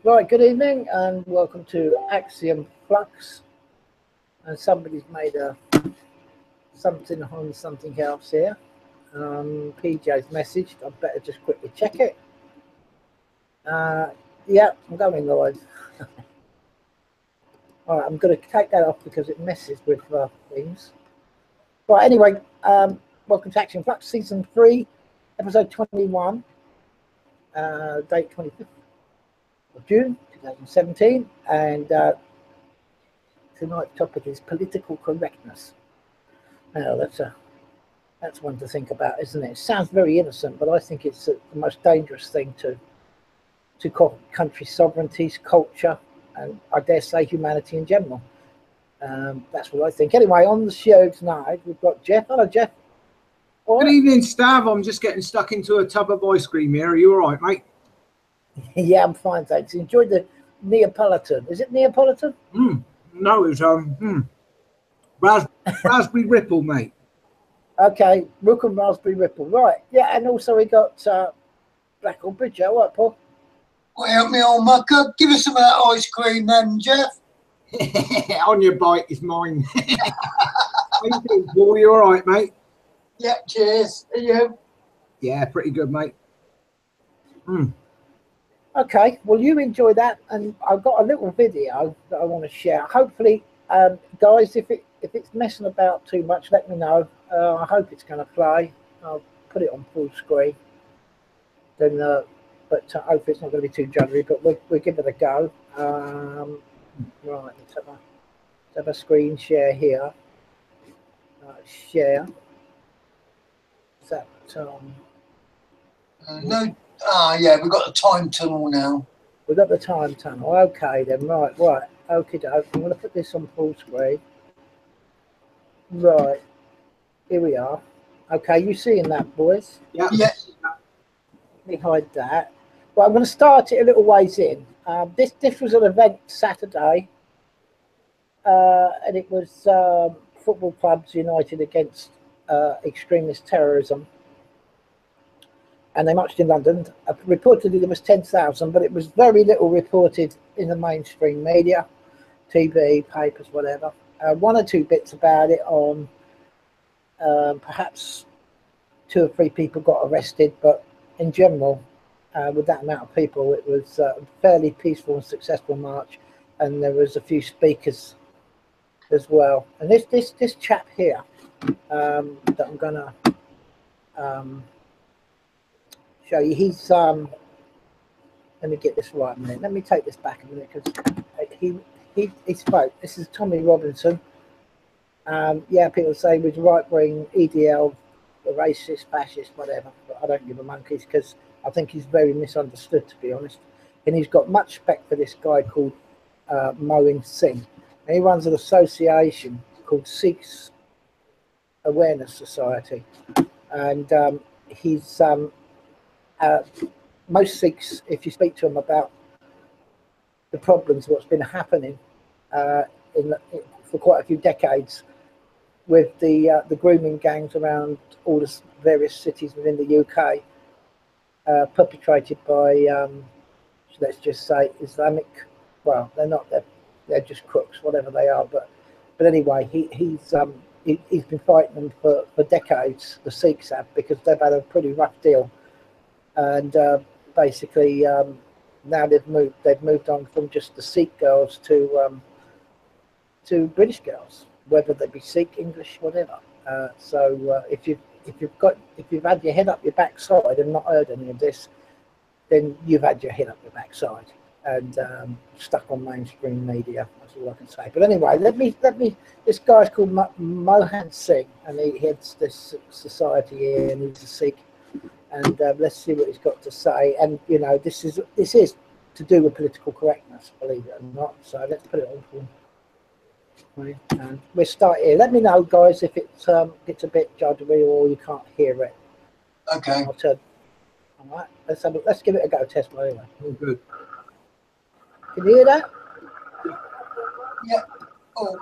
Right, good evening and welcome to Axiom Flux. And somebody's made a something on something else here. PJ's messaged. I better just quickly check it. Yeah, I'm going live. All right, I'm going to take that off because it messes with things. Right, anyway, welcome to Axiom Flux, Season 3, Episode 21, date 25th of June 2017. And tonight's topic is political correctness. Now, that's one to think about, isn't it? It sounds very innocent, but I think it's the most dangerous thing to call country sovereignties, culture, and I dare say humanity in general. That's what I think. Anyway, on the show tonight, we've got Jeff. Hello, Jeff. Good evening, Stav. I'm just getting stuck into a tub of ice cream here. Are you all right, mate? Yeah, I'm fine, thanks. Enjoyed the Neapolitan. Is it Neapolitan? No, it was raspberry ripple, mate. Okay, Rook and Raspberry Ripple. Right, yeah, and also we got Blackall Bridge. All right, Paul? Well, help me on, mucker. Give us some of that ice cream then, Jeff. On your bite is mine. How you doing, Paul? You all right, mate? Yeah, cheers. Are you? Yeah, pretty good, mate. Okay, well, you enjoy that, and I've got a little video that I want to share. Hopefully, guys, if it's messing about too much, let me know. I hope it's going to play. I'll put it on full screen. Then, but hopefully it's not going to be too juddery. But we'll give it a go. Right, let's have a screen share here. Share. Is that no. Yeah, we've got the time tunnel now. We've got the time tunnel. Okay, then. Right. Okay, I'm going to put this on full screen. Right. Here we are. Okay, you seeing that, boys? Yeah. Yes. Let me hide that. Well, I'm going to start it a little ways in. This was an event Saturday, and it was football clubs united against extremist terrorism. And they marched in London. Reportedly, there was 10,000, but it was very little reported in the mainstream media, TV, papers, whatever. One or two bits about it on perhaps 2 or 3 people got arrested, but in general, with that amount of people, it was a fairly peaceful and successful march, and there was a few speakers as well. And this chap here that I'm gonna show you, he's let me get this right a minute. Let me take this back a minute because he spoke. This is Tommy Robinson. Yeah, people say he was right-wing, EDL, racist, fascist, whatever. But I don't give a monkeys because I think he's very misunderstood, to be honest. And he's got much respect for this guy called Mohin Singh. And he runs an association called Sikhs Awareness Society. And he's most Sikhs, if you speak to them about the problems, what's been happening for quite a few decades with the grooming gangs around all the various cities within the UK, perpetrated by, let's just say, Islamic. Well, they're not. They're just crooks, whatever they are. But anyway, he's been fighting them for decades. The Sikhs have, because they've had a pretty rough deal, and basically now they've moved on from just the Sikh girls to British girls, whether they be Sikh, English, whatever. So if you've had your head up your backside and not heard any of this, then you've had your head up your backside and stuck on mainstream media. That's all I can say. But anyway, let me. This guy's called Mohin Singh, and he heads this society here, and he's a Sikh. And let's see what he's got to say. And you know, this is to do with political correctness, believe it or not. So let's put it on for. And we'll start here. Let me know, guys, if it's a bit juddery or you can't hear it. Okay. I'll turn. All right. Let's give it a go. Test by anyway. All good. Can you hear that? Yeah. Oh.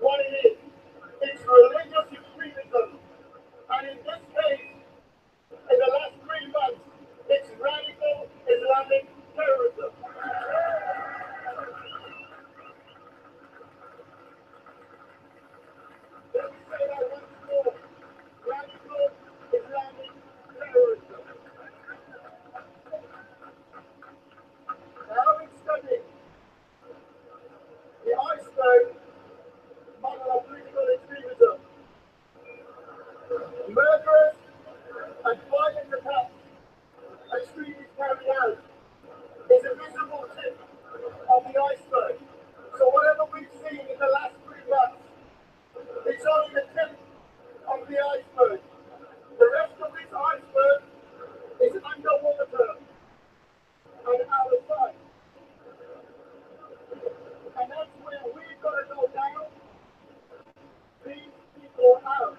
what it is. It's religious extremism. And in this Murderers and violent attacks extremists carry out is a visible tip of the iceberg. So whatever we've seen in the last 3 months, it's only the tip of the iceberg. The rest of this iceberg is underwater and out of sight. And that's where we've got to go down, these people out.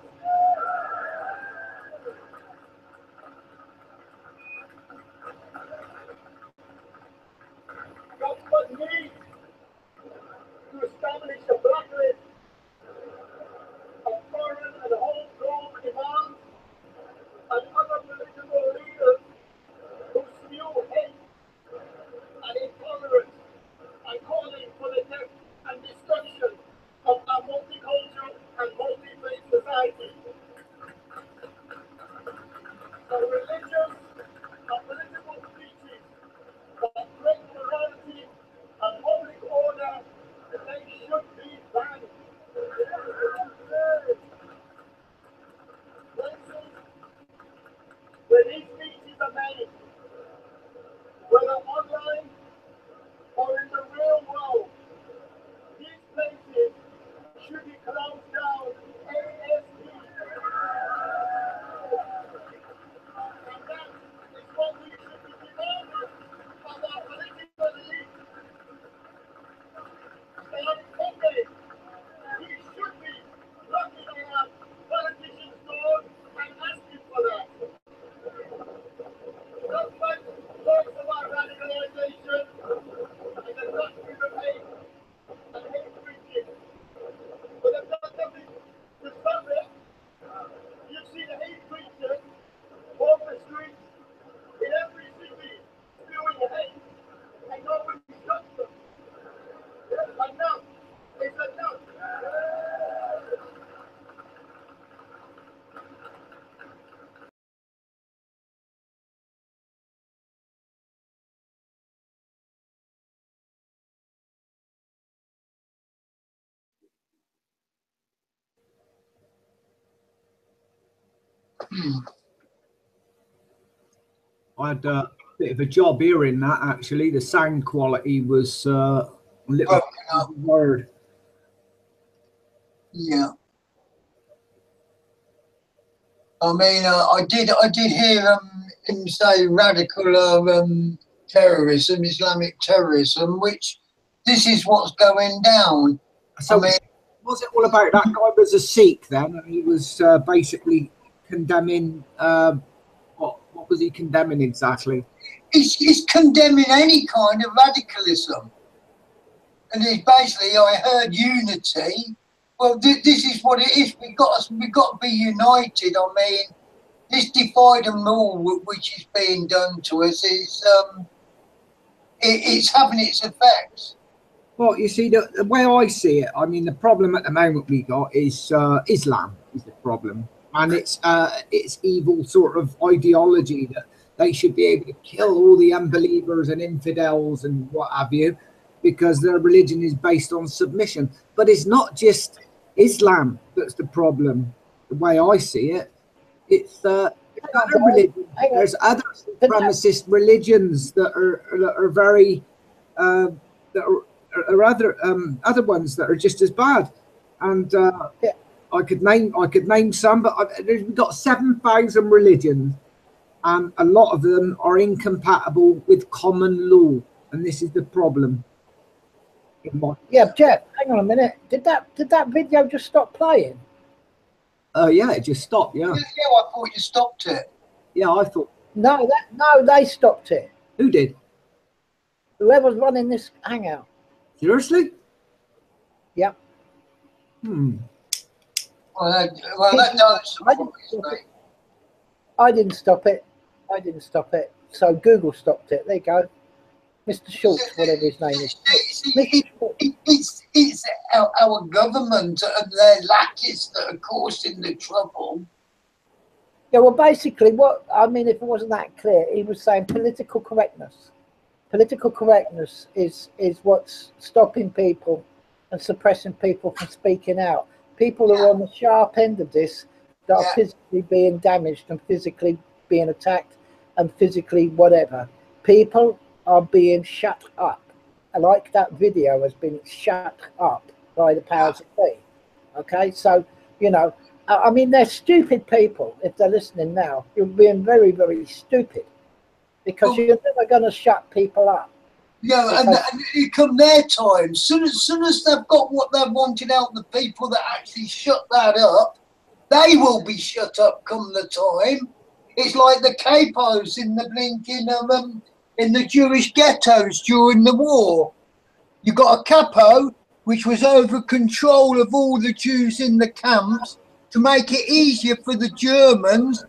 Government needs to establish a blacklist of foreign and homegrown imams and other political leaders who spew hate and intolerance and calling for the death and destruction of our multicultural and multi-faith society. The religious and political speeches that break morality and public order, they should be banned. Places where these speeches are made, whether online or in the real world, these places should be closed down ASAP. And that is what we should be demanding of our political elite. On Monday, we should be knocking on our politicians' doors and asking for that. Government talks about radicalization and the doctrine of hate and hate preaching, but they've done nothing to stop it. You see the hate preachers walk the streets in every city spewing hate, and nobody stops them. Enough is enough. I had a bit of a job hearing that, actually. The sound quality was a little word. Yeah. I mean, I did hear him say radical terrorism, Islamic terrorism, which this is what's going down. So, I mean, was it all about that guy was a Sikh then, and he was basically condemning, what was he condemning exactly? he's condemning any kind of radicalism. And it's basically, I heard unity. Well, this is what it is. We've got to be united. I mean, this divide and rule which is being done to us is it's having its effects. Well, you see, the way I see it, I mean, the problem at the moment we got is Islam is the problem, and it's evil sort of ideology that they should be able to kill all the unbelievers and infidels and what have you, because their religion is based on submission. But it's not just Islam that's the problem. The way I see it, it's other religions. There's other supremacist religions that are very other ones that are just as bad, and I could name some, but we've got 7,000 religions, and a lot of them are incompatible with common law, and this is the problem. Yeah, Jeff, hang on a minute. Did that video just stop playing? Yeah, it just stopped. Yeah, I thought you stopped it. Yeah, I thought. No, they stopped it. Who did? Whoever's running this hangout. Seriously? Yeah. Well, that does. I didn't stop it. I didn't stop it. So Google stopped it. There you go. Mr. Schultz, whatever his name is. It's our government and their lackeys that are causing the trouble. Yeah, well, basically, if it wasn't that clear, he was saying political correctness. Political correctness is what's stopping people and suppressing people from speaking out. People who are on the sharp end of this that are physically being damaged and physically being attacked and physically whatever. People are being shut up. Like that video has been shut up by the powers that be. Okay, so, you know, I mean, they're stupid people. If they're listening now, you're being very, very stupid, because you're never going to shut people up. Yeah, and it come their time. Soon as they've got what they're wanting out, the people that actually shut that up, they will be shut up come the time. It's like the capos in the blinking in the Jewish ghettos during the war. You got a capo which was over control of all the Jews in the camps to make it easier for the Germans.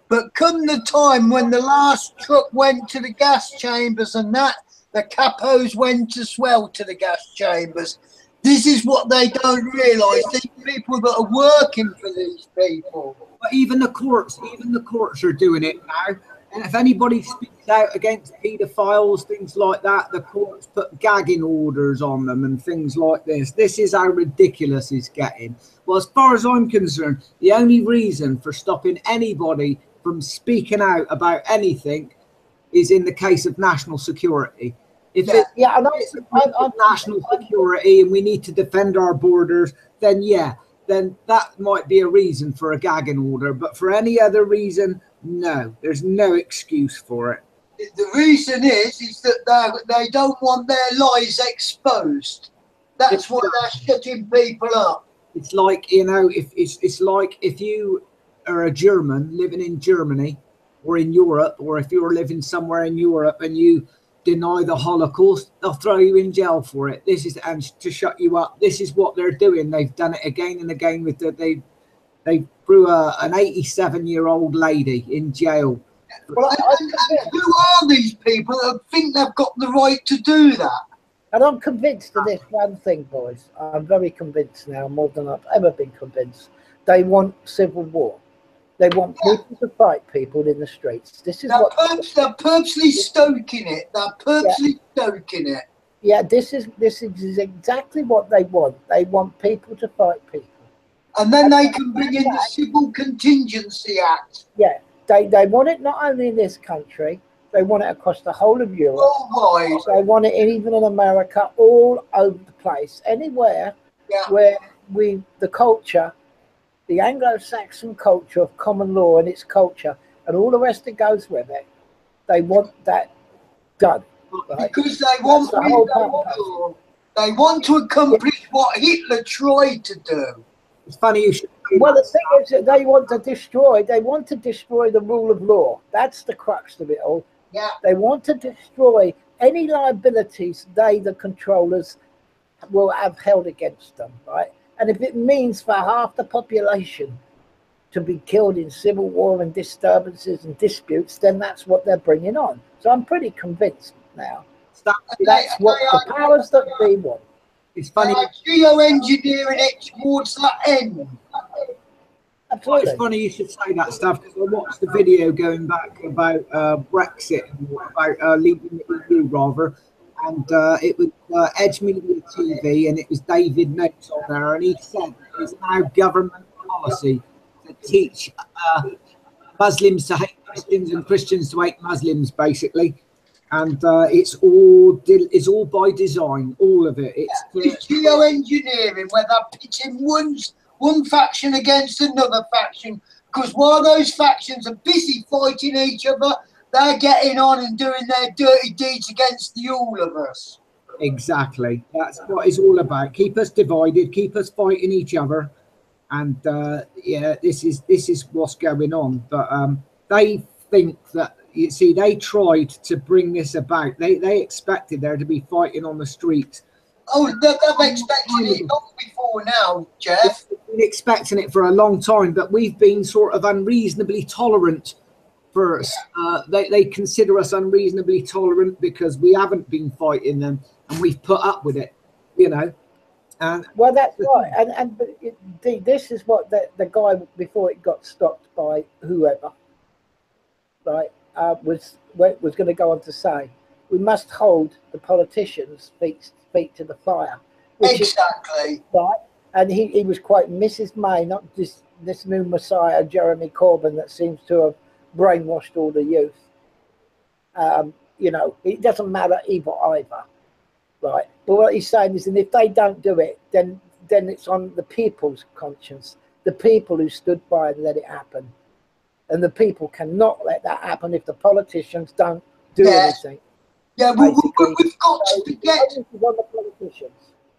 But come the time when the last truck went to the gas chambers and that, the capos went as well to the gas chambers. This is what they don't realise. These people that are working for these people. But even the courts are doing it now. And if anybody speaks out against paedophiles, things like that, the courts put gagging orders on them and things like this. This is how ridiculous it's getting. Well, as far as I'm concerned, the only reason for stopping anybody from speaking out about anything is in the case of national security. If it's national security and we need to defend our borders, then then that might be a reason for a gagging order. But for any other reason, no, there's no excuse for it. The reason is that they don't want their lies exposed. That's why they're shutting people up. It's like, you know, it's like if you are a German living in Germany or in Europe, or if you're living somewhere in Europe and you deny the Holocaust, they'll throw you in jail for it. This is, and to shut you up. This is what they're doing. They've done it again and again with they threw an 87-year-old lady in jail. Well, and who are these people that think they've got the right to do that? And I'm convinced of this one thing, boys. I'm very convinced now, more than I've ever been convinced. They want civil war. They want people to fight people in the streets. This is they're purposely stoking it. They're purposely stoking it. Yeah, this is exactly what they want. They want people to fight people. And then they can bring in the Civil Contingency Act. Yeah, they want it not only in this country, they want it across the whole of Europe. Worldwide. They want it even in America, all over the place, anywhere where the culture, the Anglo-Saxon culture of common law and its culture, and all the rest that goes with it, they want that done. Right? Because they want they want to accomplish what Hitler tried to do. It's funny you should. Well, the thing is that they want to destroy the rule of law. That's the crux of it all. Yeah. They want to destroy any liabilities the controllers will have held against them, right? And if it means for half the population to be killed in civil war and disturbances and disputes, then that's what they're bringing on. So I'm pretty convinced now. That's what the powers that be want. It's funny. Geoengineering it towards that end. Absolutely. It's funny you should say that stuff, because I watched the video going back about Brexit, about leaving the EU rather, and it was Edge Media TV, and it was David Noakes on there, and he said it's now government policy to teach Muslims to hate Christians and Christians to hate Muslims, basically. And it's all by design, all of it. It's geoengineering, where they're pitting one faction against another faction, because while those factions are busy fighting each other, they're getting on and doing their dirty deeds against all of us. Exactly. That's what it's all about. Keep us divided, keep us fighting each other. And yeah, this is what's going on. But they think that, you see, they tried to bring this about. They expected there to be fighting on the streets. Oh, they've expected it long before now, Jeff. We've been expecting it for a long time, but we've been sort of unreasonably tolerant for us. They consider us unreasonably tolerant because we haven't been fighting them, and we've put up with it, you know. And well, that's right. And this is what the guy, before it got stopped by whoever, right, was going to go on to say. We must hold the politicians' feet to the fire. Exactly. Right. And he was quoting Mrs. May, not just this new messiah, Jeremy Corbyn, that seems to have brainwashed all the youth. You know, it doesn't matter either, right? But what he's saying is, and if they don't do it, then it's on the people's conscience, the people who stood by and let it happen. And the people cannot let that happen if the politicians don't do anything. Yeah, we've got to forget. On the politicians.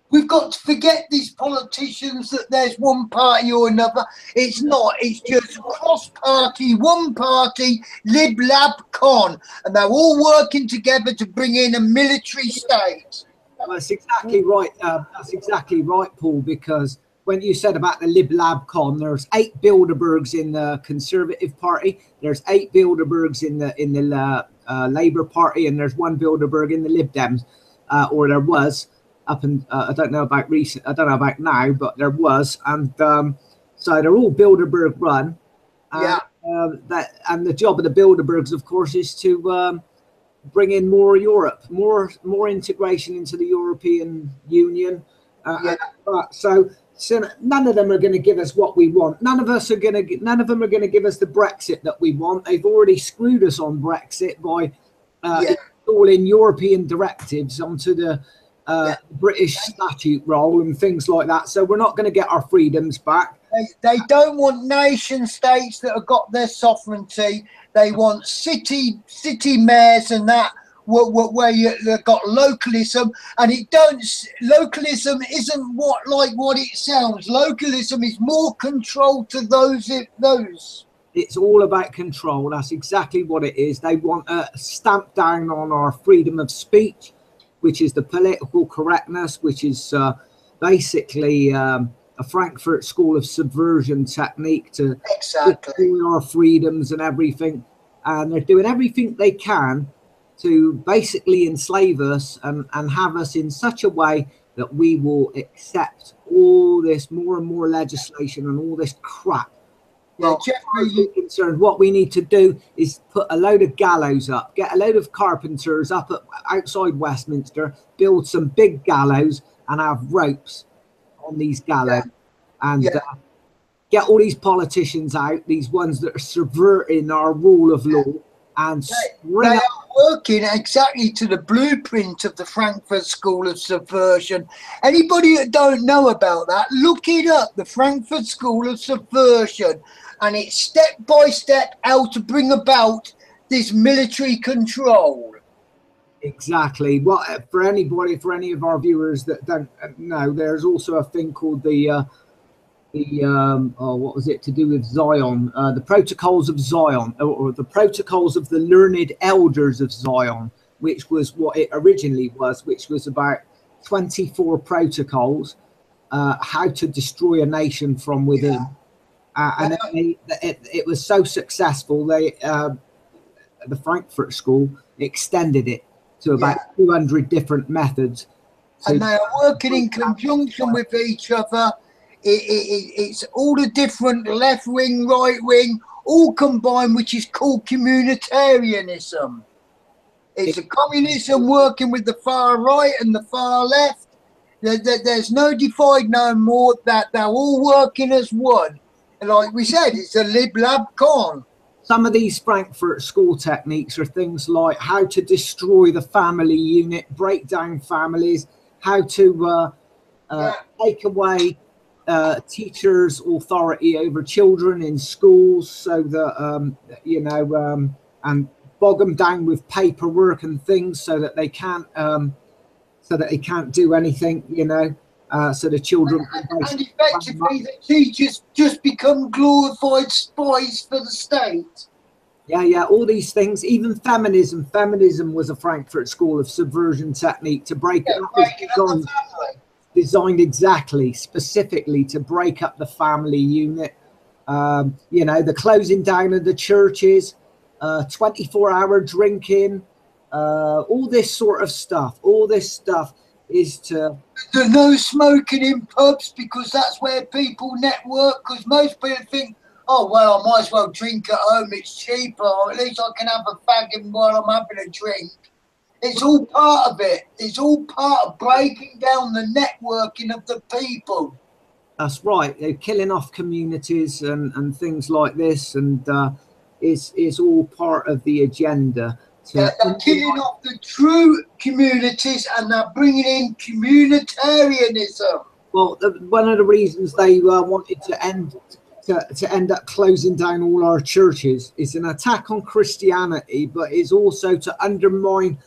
We've got to forget these politicians that there's one party or another. It's not. It's just cross-party, one party, lib lab con, and they're all working together to bring in a military state. Well, that's exactly right. That's exactly right, Paul. Because when you said about the lib lab con, there's 8 Bilderbergs in the Conservative Party. There's 8 Bilderbergs in the Labour Party, and there's 1 Bilderberg in the Lib Dems, or there was. Up and I don't know about recent. I don't know about now, but there was, and so they're all Bilderberg run. And the job of the Bilderbergs, of course, is to bring in more Europe, more integration into the European Union. So none of them are going to give us what we want. None of them are going to give us the Brexit that we want. They've already screwed us on Brexit by installing European directives onto the British statute roll and things like that. So we're not going to get our freedoms back. They don't want nation states that have got their sovereignty. They want city mayors and that where you've got localism, and localism isn't what it sounds. Localism is more control to those. It's all about control. That's exactly what it is. They want a stamp down on our freedom of speech, which is the political correctness, which is basically a Frankfurt School of Subversion technique to destroy our freedoms and everything. And they're doing everything they can to basically enslave us and have us in such a way that we will accept all this more and more legislation and all this crap. Well, Jeffrey, concerned, what we need to do is put a load of gallows up, get a load of carpenters up outside Westminster, build some big gallows and have ropes on these gallows, and get all these politicians out, these ones that are subverting our rule of law, and they are working exactly to the blueprint of the Frankfurt School of Subversion. Anybody that don't know about that, look it up, the Frankfurt School of Subversion. And it's step by step how to bring about this military control. Exactly. Well, for any of our viewers that don't know, there's also a thing called what was it to do with Zion? The Protocols of Zion, or the Protocols of the Learned Elders of Zion, which was what it originally was, which was about 24 protocols, how to destroy a nation from within. And it was so successful, the Frankfurt School extended it to about 200 different methods. So and they are working in conjunction with each other. It's all the different left wing, right wing, all combined, which is called communitarianism. It's a communism working with the far right and the far left. There's no divide no more, that they're all working as one. And like we said, it's a lib lab con. Some of these Frankfurt School techniques are things like how to destroy the family unit, break down families, how to take away teachers' authority over children in schools, so that and bog them down with paperwork and things, so that they can't do anything, so the children and effectively the teachers just become glorified spies for the state. All these things. Even feminism was a Frankfurt School of Subversion technique to break it up. Designed exactly, specifically to break up the family unit. The closing down of the churches, 24-hour drinking, all this sort of stuff. All this stuff is to... There's no smoking in pubs, because that's where people network, because most people think, oh, well, I might as well drink at home, it's cheaper, or at least I can have a fag while I'm having a drink. It's all part of it. It's all part of breaking down the networking of the people. That's right. They're killing off communities and things like this, and it's all part of the agenda. They're killing off the true communities, and they're bringing in communitarianism. Well, one of the reasons they wanted to end up closing down all our churches is an attack on Christianity, but it's also to undermine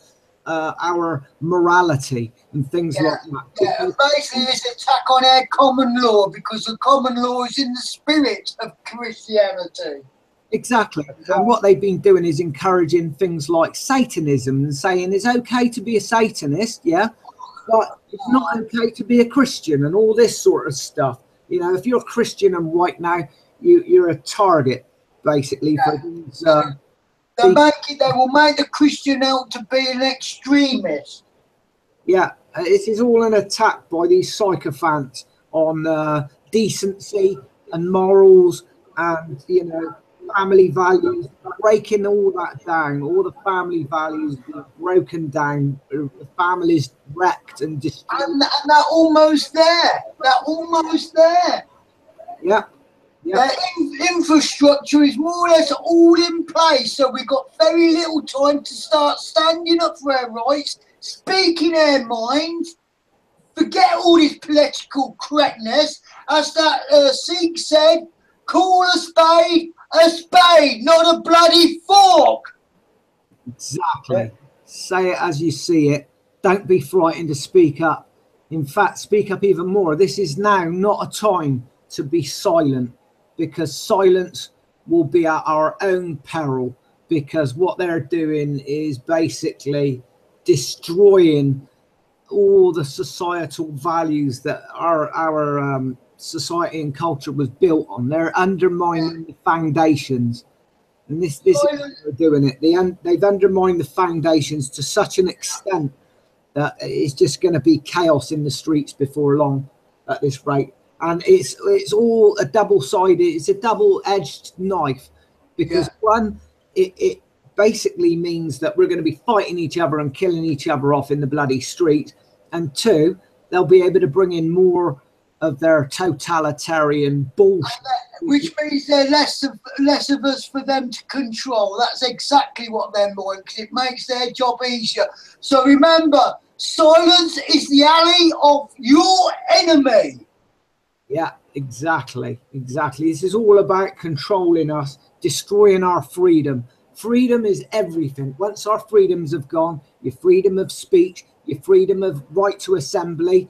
our morality and things like that. Yeah, basically it's an attack on our common law, because the common law is in the spirit of Christianity. Exactly. And what they've been doing is encouraging things like Satanism and saying it's okay to be a Satanist, yeah, but it's not okay to be a Christian and all this sort of stuff. You know, if you're Christian and white now, you're a target, basically, for these... They will make the Christian out to be an extremist. Yeah, this is all an attack by these sycophants on decency and morals and, you know, family values, breaking all that down. All the family values being broken down, the families wrecked and destroyed. And they're almost there. They're almost there. Yeah. Yeah. Their infrastructure is more or less all in place, so we've got very little time to start standing up for our rights, speaking our minds, forget all this political correctness. As that Sikh said, call a spade, not a bloody fork. Exactly. Say it as you see it. Don't be frightened to speak up. In fact, speak up even more. This is now not a time to be silent, because silence will be at our own peril, because what they're doing is basically destroying all the societal values that our society and culture was built on. They're undermining the foundations, and this is how they're doing it. They've undermined the foundations to such an extent that it's just going to be chaos in the streets before long at this rate. And it's all a double-sided, it's a double-edged knife, because one, it basically means that we're going to be fighting each other and killing each other off in the bloody street, and two, they'll be able to bring in more of their totalitarian bullshit, which means there's less of us for them to control. That's exactly what they're doing, because it makes their job easier. So remember, silence is the ally of your enemy. Yeah, exactly. This is all about controlling us, destroying our freedom. Freedom is everything. Once our freedoms have gone, your freedom of speech, your freedom of right to assembly,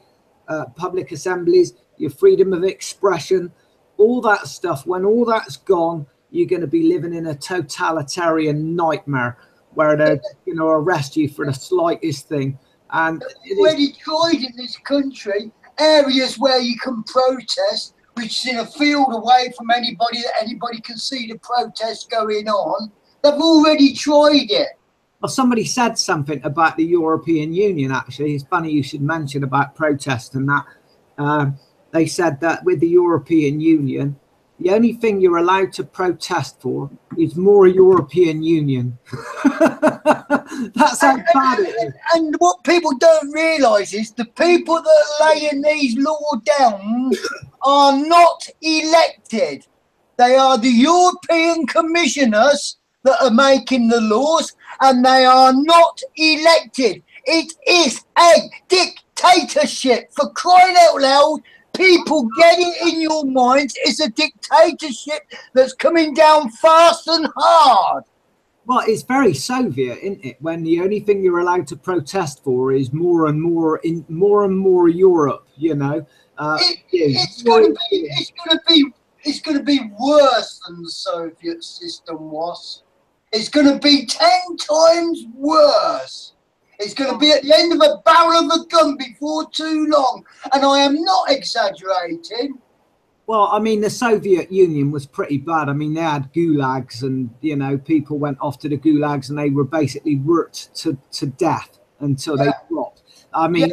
public assemblies, your freedom of expression, all that stuff, when all that's gone, you're going to be living in a totalitarian nightmare where they're going to arrest you for the slightest thing. And they've already tried in this country areas where you can protest, which is in a field away from anybody that anybody can see the protest going on. They've already tried it. Well, somebody said something about the European Union, actually. It's funny you should mention about protest and that. They said that with the European Union, the only thing you're allowed to protest for is more European Union. That's how bad it is. And what people don't realise is the people that are laying these laws down are not elected. They are the European commissioners that are making the laws, and they are not elected. It is a dictatorship, for crying out loud. People, get it in your minds, it's a dictatorship that's coming down fast and hard. Well, it's very Soviet, isn't it? When the only thing you're allowed to protest for is more and more Europe, you know. It's going to be worse than the Soviet system was. It's going to be 10 times worse. It's going to be at the end of a barrel of a gun before too long. And I am not exaggerating. Well, I mean, the Soviet Union was pretty bad. I mean, they had gulags and, you know, people went off to the gulags and they were basically worked to death until they dropped. I mean,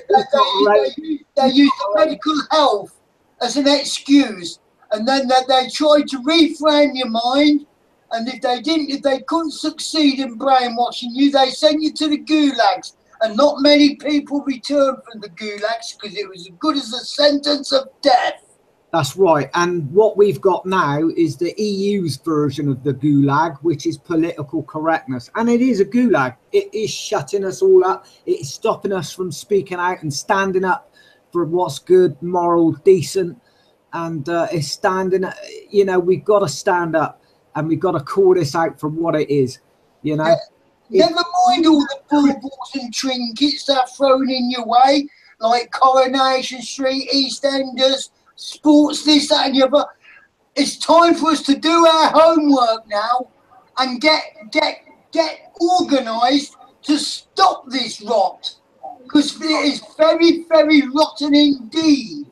they used medical health as an excuse. And then they tried to reframe your mind. And if they couldn't succeed in brainwashing you, they sent you to the gulags. And not many people returned from the gulags because it was as good as a sentence of death. That's right. And what we've got now is the EU's version of the gulag, which is political correctness. And it is a gulag. It is shutting us all up. It is stopping us from speaking out and standing up for what's good, moral, decent. And it's standing, you know, we've got to stand up and we've got to call this out for what it is, you know. Never mind all the baubles and trinkets that are thrown in your way, like Coronation Street, EastEnders, sports, this, that and the other. It's time for us to do our homework now and get organised to stop this rot, because it is very, very rotten indeed.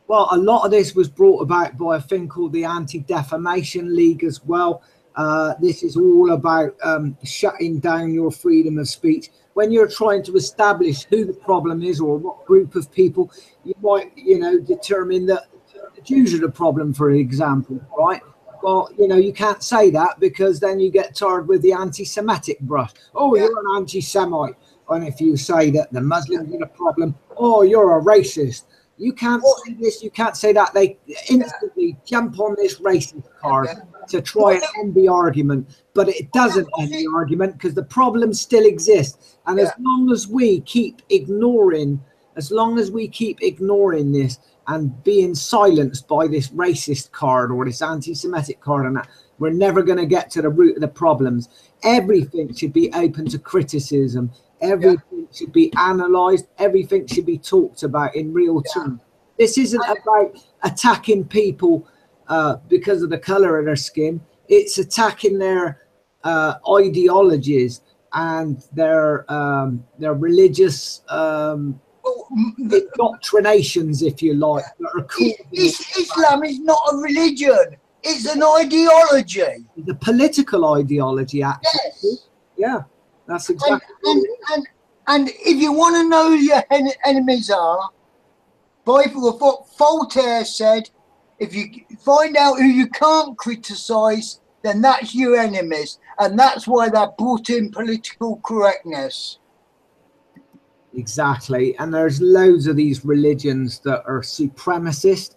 Well, a lot of this was brought about by a thing called the Anti-Defamation League as well. This is all about shutting down your freedom of speech. When you're trying to establish who the problem is or what group of people, you might, you know, determine that the Jews are the problem, for example, right? Well, you know, you can't say that, because then you get tarred with the anti-Semitic brush. Oh, you're an anti-Semite. And if you say that the Muslims are the problem, oh, you're a racist. You can't say this, you can't say that. They instantly jump on this racist card to try and end the argument. But it doesn't end the argument, because the problem still exists. And as long as we keep ignoring, this and being silenced by this racist card or this anti-Semitic card and that, we're never going to get to the root of the problems. Everything should be open to criticism. Everything should be analysed. Everything should be talked about in real terms. This isn't about attacking people because of the colour of their skin. It's attacking their ideologies and their religious indoctrinations, if you like. Islam is not a religion. It's an ideology. It's a political ideology, actually. Yes. Yeah. That's exactly and if you want to know who your enemies are, what Voltaire said, if you find out who you can't criticise, then that's your enemies. And that's why they brought in political correctness. Exactly. And there's loads of these religions that are supremacist,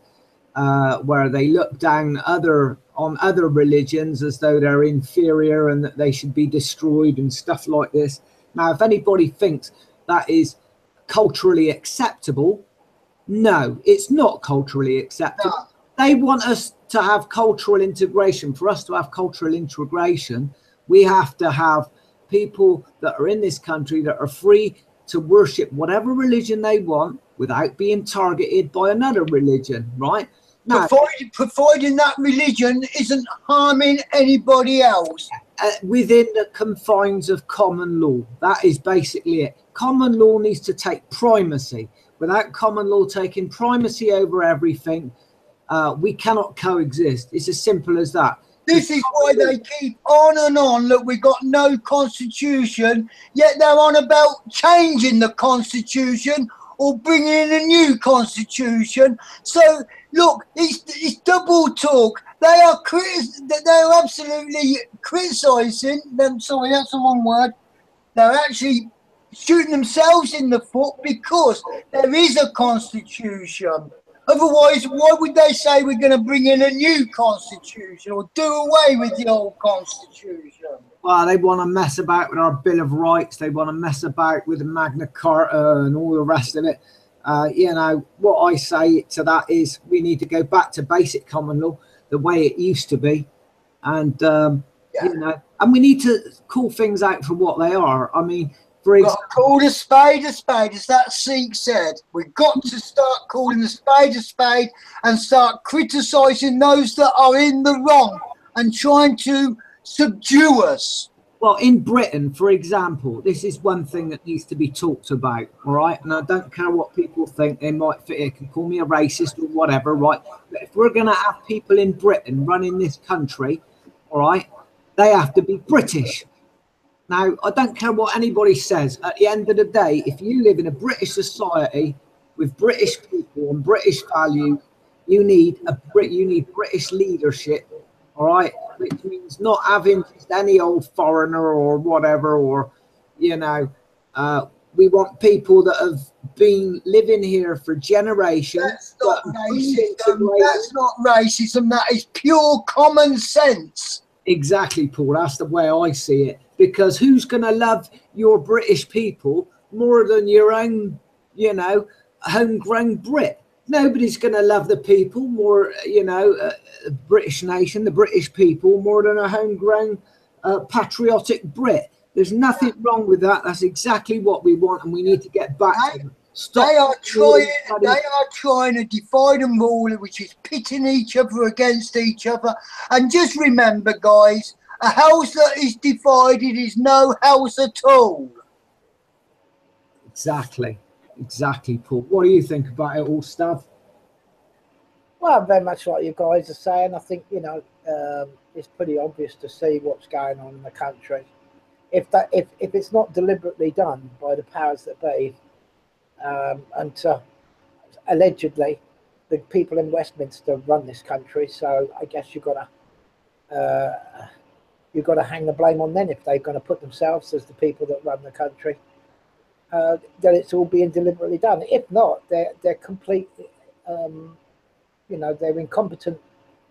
where they look down on other religions as though they're inferior and that they should be destroyed and stuff like this. Now, if anybody thinks that is culturally acceptable, no, it's not culturally acceptable. No. They want us to have cultural integration. For us to have cultural integration, we have to have people that are in this country that are free to worship whatever religion they want without being targeted by another religion, right? No. Providing that religion isn't harming anybody else. Within the confines of common law. That is basically it. Common law needs to take primacy. Without common law taking primacy over everything, we cannot coexist. It's as simple as that. This is why they keep on and on. Look, we've got no constitution, yet they're on about changing the constitution or bringing in a new constitution. So, look, it's double talk. They are absolutely criticising them. Sorry, that's the wrong word. They're actually shooting themselves in the foot because there is a constitution. Otherwise, why would they say we're going to bring in a new constitution or do away with the old constitution? Well, they want to mess about with our Bill of Rights. They want to mess about with the Magna Carta and all the rest of it. You know, what I say to that is we need to go back to basic common law, the way it used to be. And, you know, and we need to call things out for what they are. I mean, for example, call a spade, as that Sikh said. We've got to start calling a spade and start criticising those that are in the wrong and trying to subdue us. Well, in Britain, for example, this is one thing that needs to be talked about, all right? And I don't care what people think. They can call me a racist or whatever, right? But if we're going to have people in Britain running this country, all right, they have to be British. Now, I don't care what anybody says. At the end of the day, if you live in a British society with British people and British values, you need British leadership, all right? Which means not having just any old foreigner or whatever, or, you know, We want people that have been living here for generations. That's not racism. That's not racism. That is pure common sense. Exactly, Paul. That's the way I see it. Because who's going to love your British people more than your own, you know, homegrown Brit? Nobody's going to love the people more, you know, British nation, the British people, more than a homegrown patriotic Brit. There's nothing wrong with that. That's exactly what we want, and we need to get back to them. Stop. They are trying to divide and rule, which is pitting each other against each other. And just remember, guys, a house that is divided is no house at all. Exactly, Paul. What do you think about it all, Stav? Well, very much like you guys are saying. I think, you know, it's pretty obvious to see what's going on in the country. If it's not deliberately done by the powers that be, and allegedly the people in Westminster run this country, so I guess you've got to hang the blame on them if they're going to put themselves as the people that run the country. Then it's all being deliberately done. If not, they're complete. You know, they're incompetent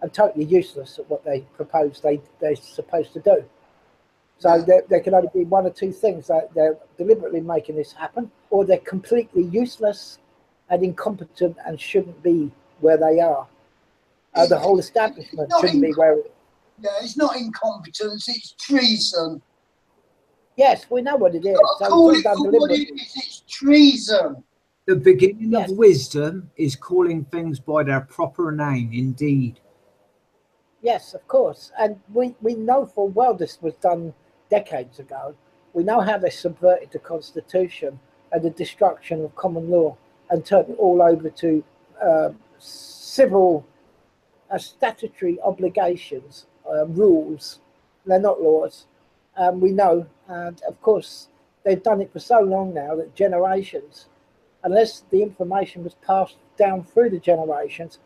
and totally useless at what they propose they're supposed to do. So there can only be one or two things: that they're deliberately making this happen, or they're completely useless and incompetent and shouldn't be where they are. The whole establishment shouldn't be where. Yeah, it's not incompetence; it's treason. Yes, we know what it is. So call it for what it is. It's treason. The beginning of wisdom is calling things by their proper name. Indeed. Yes, of course, and we know full well this was done decades ago. We know how they subverted the Constitution and the destruction of common law and turned it all over to civil statutory obligations, rules. They're not laws. We know, and of course, they've done it for so long now that generations, unless the information was passed down through the generations,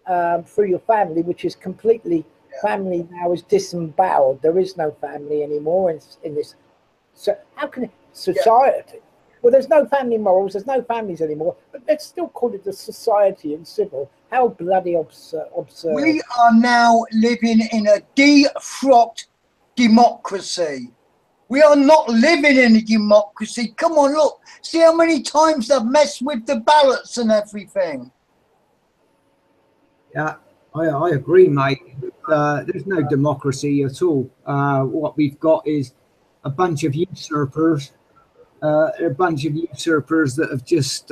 through your family, which is completely family now is disemboweled. There is no family anymore in this. So how can society? Well, there's no family morals. There's no families anymore. But let's still call it the society and civil. How bloody absurd! We are now living in a defrocked democracy. We are not living in a democracy. Come on, look. See how many times they've messed with the ballots and everything. Yeah, I agree, mate. There's no democracy at all. What we've got is a bunch of usurpers, that have just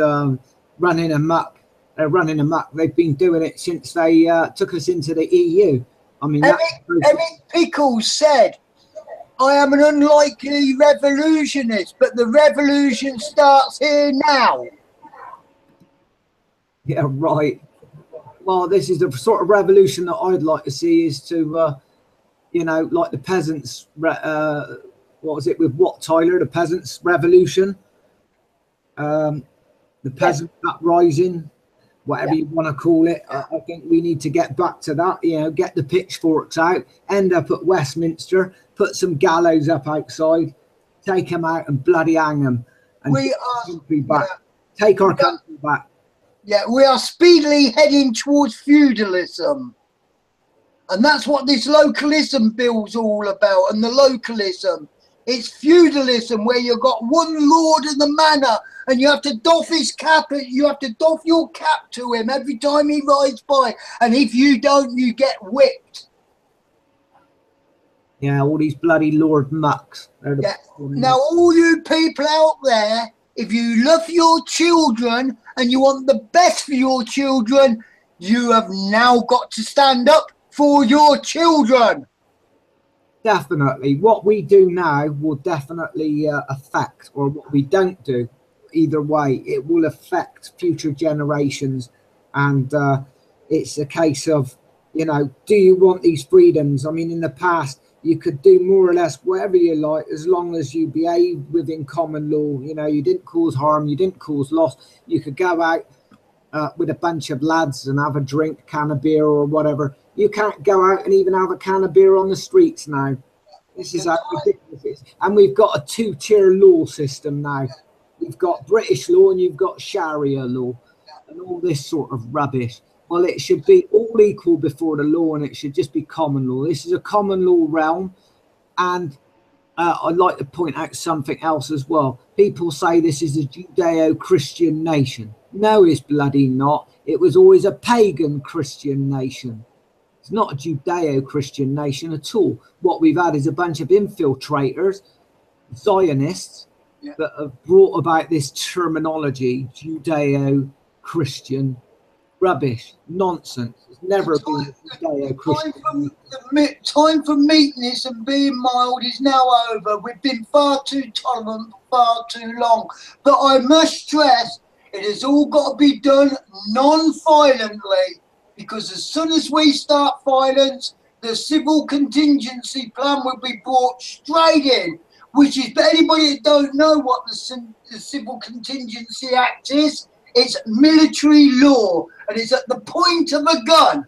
running amok. They're running amok. They've been doing it since they took us into the EU. I mean, Emmett Pickles said, "I am an unlikely revolutionist, but the revolution starts here now." Yeah, right. Well, this is the sort of revolution that I'd like to see, is to, you know, like the peasants, what was it with Wat Tyler, the peasants' revolution, the peasant uprising, whatever you want to call it. I think we need to get back to that, you know, get the pitchforks out, end up at Westminster, put some gallows up outside, take them out and bloody hang them, and take our country back. Yeah, we are speedily heading towards feudalism. And that's what this localism bill's all about. And the localism, it's feudalism, where you've got one lord in the manor and you have to doff his cap, you have to doff your cap to him every time he rides by. And if you don't, you get whipped. Yeah, all these bloody Lord Mucks. Now, all you people out there, if you love your children and you want the best for your children, you have now got to stand up for your children. Definitely. What we do now will definitely affect, or what we don't do, either way, it will affect future generations. And it's a case of, you know, do you want these freedoms? I mean, in the past, you could do more or less whatever you like, as long as you behaved within common law. You know, you didn't cause harm, you didn't cause loss. You could go out with a bunch of lads and have a drink, can of beer or whatever. You can't go out and even have a can of beer on the streets now. This is how ridiculous it is. And we've got a two-tier law system now. you've got British law and you've got Sharia law and all this sort of rubbish. Well, it should be all equal before the law, and it should just be common law. This is a common law realm, and I'd like to point out something else as well. People say this is a Judeo-Christian nation. No, it's bloody not. It was always a pagan Christian nation. It's not a Judeo-Christian nation at all. What we've had is a bunch of infiltrators, Zionists, that have brought about this terminology, Judeo-Christian rubbish, nonsense. It's never been Judeo-Christian. Time for meekness and being mild is now over. We've been far too tolerant for far too long. But I must stress, it has all got to be done non-violently, because as soon as we start violence, the civil contingency plan will be brought straight in, which is, for anybody that don't know what the Civil Contingency Act is, it's military law, and it's at the point of a gun.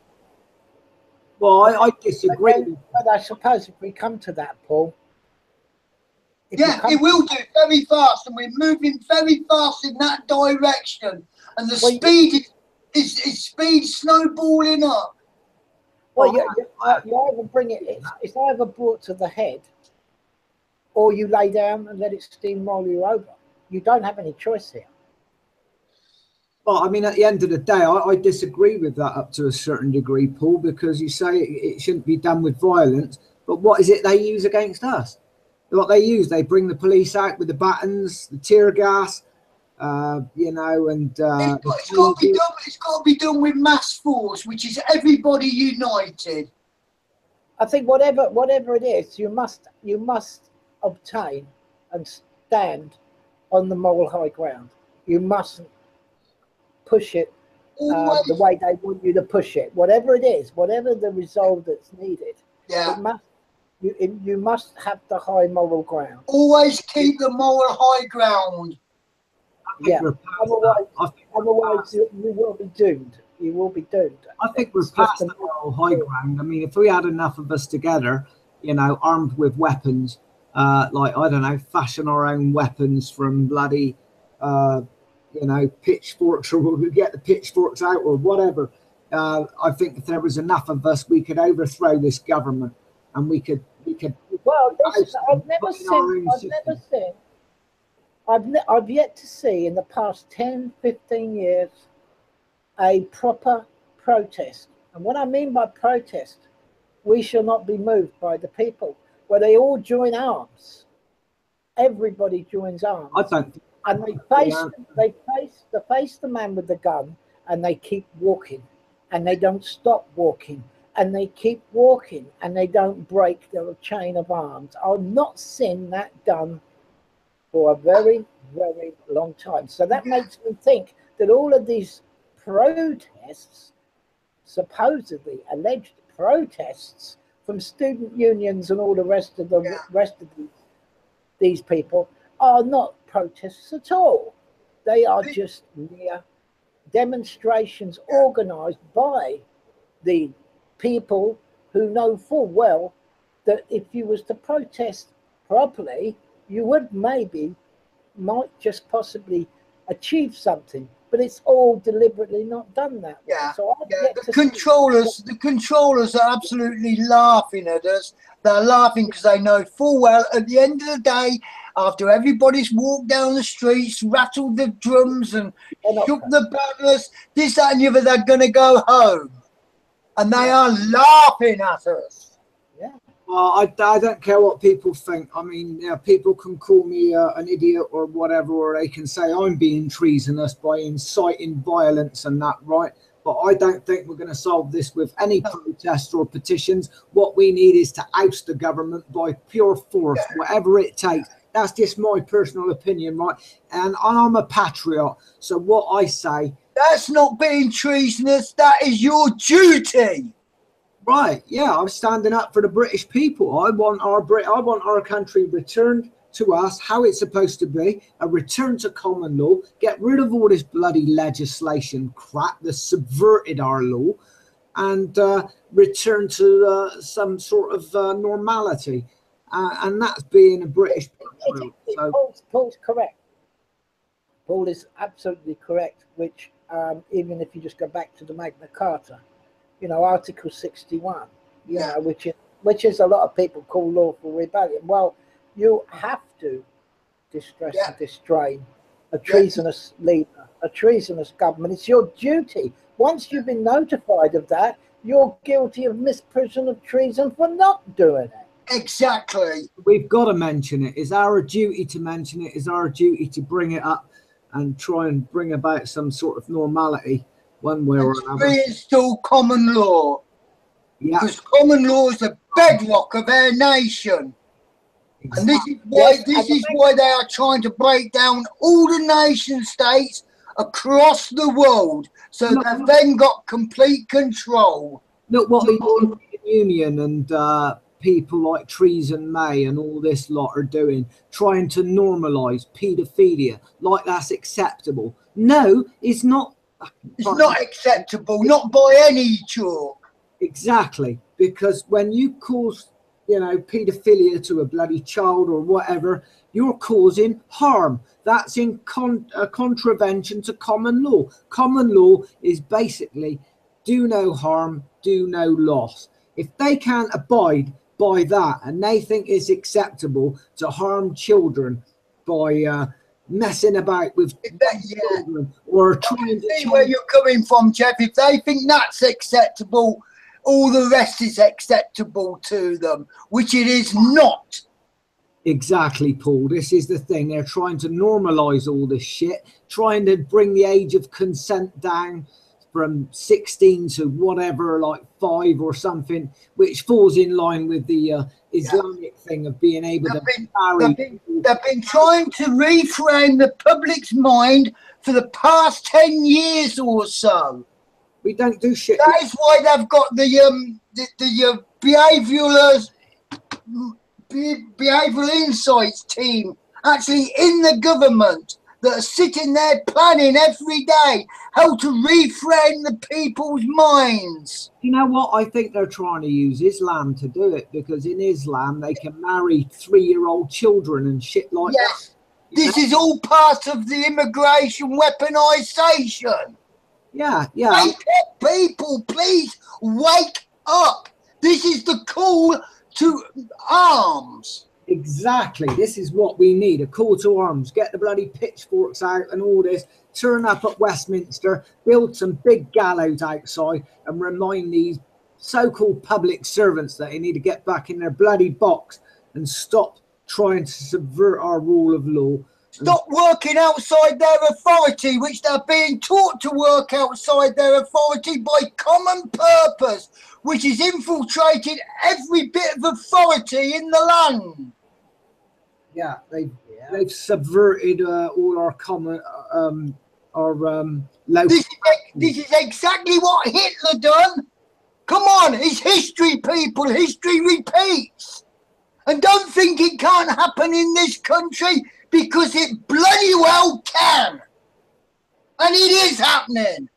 Well, I disagree. But I suppose if we come to that, Paul. It will do very fast, and we're moving very fast in that direction. And the speed is speed snowballing up. Well, you either bring it's either brought to the head, or you lay down and let it steamroll you over. You don't have any choice here. Well, I mean, at the end of the day, I disagree with that up to a certain degree, Paul, because you say it shouldn't be done with violence. But what is it they use against us? What they use, they bring the police out with the batons, the tear gas, you know, and it's got to be done with mass force, which is everybody united. I think whatever it is, you must obtain and stand on the moral high ground. You mustn't push it the way they want you to push it. Whatever it is, whatever the resolve that's needed, you must have the high moral ground. Always keep the moral high ground. Yeah. Otherwise, you will be doomed. You will be doomed. I think we're past the moral high ground. I mean, if we had enough of us together, you know, armed with weapons, like, I don't know, fashion our own weapons from bloody, you know, pitchforks, or we'll get the pitchforks out or whatever. I think if there was enough of us, we could overthrow this government, and we could. Well, I've yet to see in the past 10, 15 years a proper protest. And what I mean by protest, we shall not be moved by the people, where they all join arms. Everybody joins arms. I don't. And they face the man with the gun, and they keep walking, and they don't stop walking, and they keep walking, and they don't break their chain of arms. I've not seen that done for a very, very long time. So that makes me think that all of these protests, supposedly alleged protests from student unions and all the rest of these people, are not protests at all. They are just mere demonstrations organized by the people who know full well that if you was to protest properly, you would might just possibly achieve something, but it's all deliberately not done that way. So the controllers are absolutely laughing at us. They're laughing because they know full well at the end of the day, after everybody's walked down the streets, rattled the drums and shook the banners, this, that and the other, they're going to go home. And they are laughing at us. Yeah. Well, I don't care what people think. I mean, yeah, people can call me an idiot or whatever, or they can say I'm being treasonous by inciting violence and that, right? But I don't think we're going to solve this with any protests or petitions. What we need is to oust the government by pure force, whatever it takes. That's just my personal opinion, right? And I'm a patriot. So what I say... That's not being treasonous. That is your duty. Right, yeah, I'm standing up for the British people. I want our country returned to us how it's supposed to be, a return to common law, get rid of all this bloody legislation crap that subverted our law, and return to some sort of normality. And that's being a British patriot. Paul's correct. Paul is absolutely correct, which even if you just go back to the Magna Carta, you know, Article 61, you know, which is a lot of people call lawful rebellion. Well, you have to distress and distrain a treasonous leader, a treasonous government. It's your duty. Once you've been notified of that, you're guilty of misprision of treason for not doing it. Exactly. We've got to mention it. It's our duty to mention it. It's our duty to bring it up and try and bring about some sort of normality one way or another. Reinstall common law. Yeah. Because common law is the bedrock of our nation. Exactly. And this is why they are trying to break down all the nation states across the world. So they've then got complete control. Look what the European Union and people like Theresa May and all this lot are doing, trying to normalise paedophilia like that's acceptable. No, it's not. It's not acceptable, not by any chalk. Exactly, because when you cause, you know, paedophilia to a bloody child or whatever, you're causing harm. That's in contravention to common law. Common law is basically do no harm, do no loss. If they can't abide by that and they think it's acceptable to harm children by messing about with children or trying to see where you're coming from, Jeff. If they think that's acceptable, all the rest is acceptable to them, which it is not. Exactly, Paul. This is the thing. They're trying to normalise all this shit, trying to bring the age of consent down from 16 to whatever, like 5 or something, which falls in line with the Islamic thing of being able to marry. They've been trying to reframe the public's mind for the past 10 years or so. We don't do shit. That is why they've got the behavioural insights team actually in the government that are sitting there planning every day how to reframe the people's minds. You know what? I think they're trying to use Islam to do it, because in Islam they can marry 3-year-old children and shit like that. This is all part of the immigration weaponization. Yeah. Wake up, people, please wake up. This is the call to arms. Exactly. This is what we need, a call to arms. Get the bloody pitchforks out and all this. Turn up at Westminster, build some big gallows outside and remind these so-called public servants that they need to get back in their bloody box and stop trying to subvert our rule of law. Stop working outside their authority, which they're being taught to work outside their authority by common purpose, which has infiltrated every bit of authority in the land. Yeah, they've subverted all our common, local. This is exactly what Hitler done. Come on, it's history, people. History repeats. And don't think it can't happen in this country, because it bloody well can. And it is happening.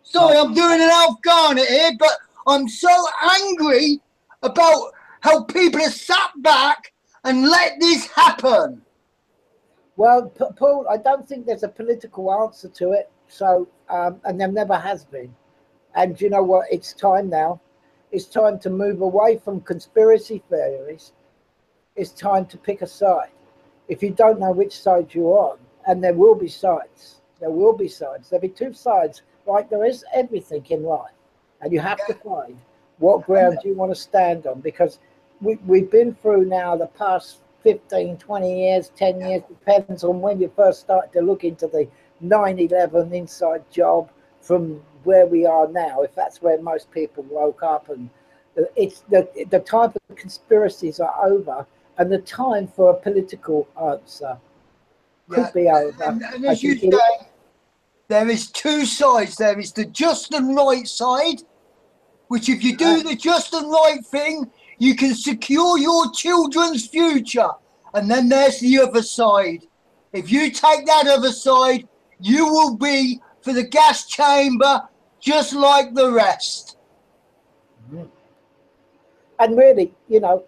Sorry, I'm doing an Afghani here, but I'm so angry about how people have sat back and let this happen. Well, Paul, I don't think there's a political answer to it. So, and there never has been. And you know what? It's time now. It's time to move away from conspiracy theories. It's time to pick a side. If you don't know which side you're on, and there will be sides, there'll be 2 sides, like there is everything in life. And you have to find what ground you want to stand on, because we've been through now the past 15, 20 years, 10 years, depends on when you first started to look into the 9/11 inside job from where we are now, if that's where most people woke up. And it's the type of conspiracies are over, and the time for a political answer could be over. And as you say, there is 2 sides. There is the just and right side, which if you do the just and right thing, you can secure your children's future. And then there's the other side. If you take that other side, you will be for the gas chamber, just like the rest. And really, you know,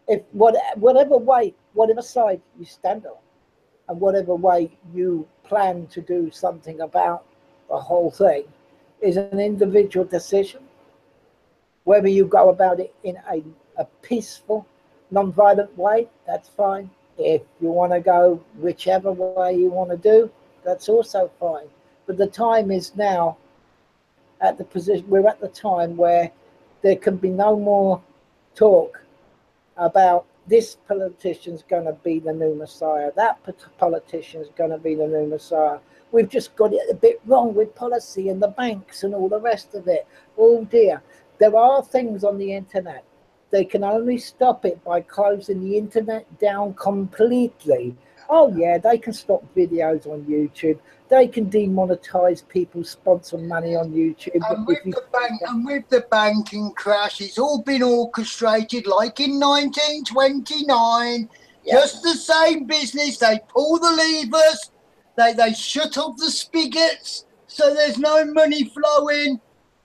if whatever side you stand on, and whatever way you plan to do something about the whole thing is an individual decision. Whether you go about it in a peaceful, non-violent way, that's fine. If you want to go whichever way you want to do, that's also fine. But the time is now at the position, we're at the time where there can be no more talk about this politician's going to be the new Messiah, that politician's going to be the new Messiah. We've just got it a bit wrong with policy and the banks and all the rest of it. Oh dear. There are things on the internet. They can only stop it by closing the internet down completely. Oh yeah, they can stop videos on YouTube. They can demonetize people's sponsor money on YouTube. And with the banking crash, it's all been orchestrated like in 1929. Yeah. Just the same business. They pull the levers, they shut off the spigots, so there's no money flowing.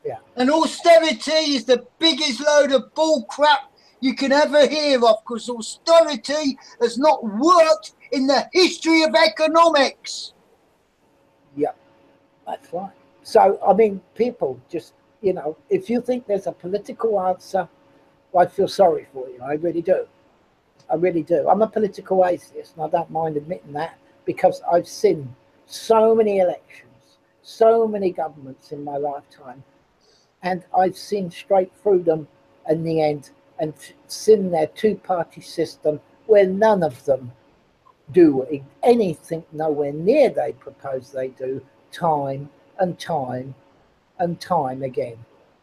Yeah. And austerity is the biggest load of bull crap you can ever hear of, because austerity has not worked in the history of economics. Yeah, that's right. So, I mean, people just, you know, if you think there's a political answer, I feel sorry for you. I really do. I really do. I'm a political atheist, and I don't mind admitting that, because I've seen so many elections, so many governments in my lifetime, and I've seen straight through them in the end, and seen their two-party system where none of them do anything nowhere near they propose they do, time and time and time again.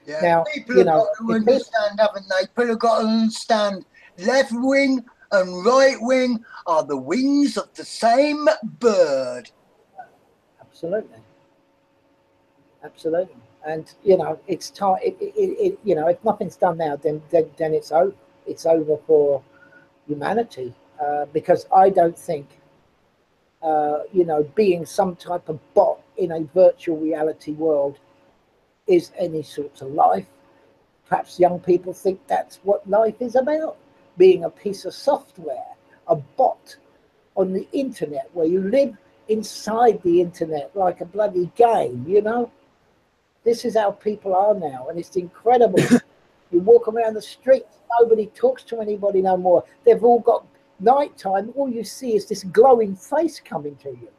Yeah. Now, people you have know, got to understand, haven't they? People have got to understand left wing and right wing are the wings of the same bird. Absolutely. Absolutely. And, you know, it's time, you know, if nothing's done now, then it's over. It's over for humanity. Because I don't think, you know, being some type of bot in a virtual reality world is any sort of life. Perhaps young people think that's what life is about, being a piece of software, a bot on the internet where you live inside the internet like a bloody game, you know? This is how people are now, and it's incredible. You walk around the streets, nobody talks to anybody no more. They've all got nighttime, all you see is this glowing face coming to you.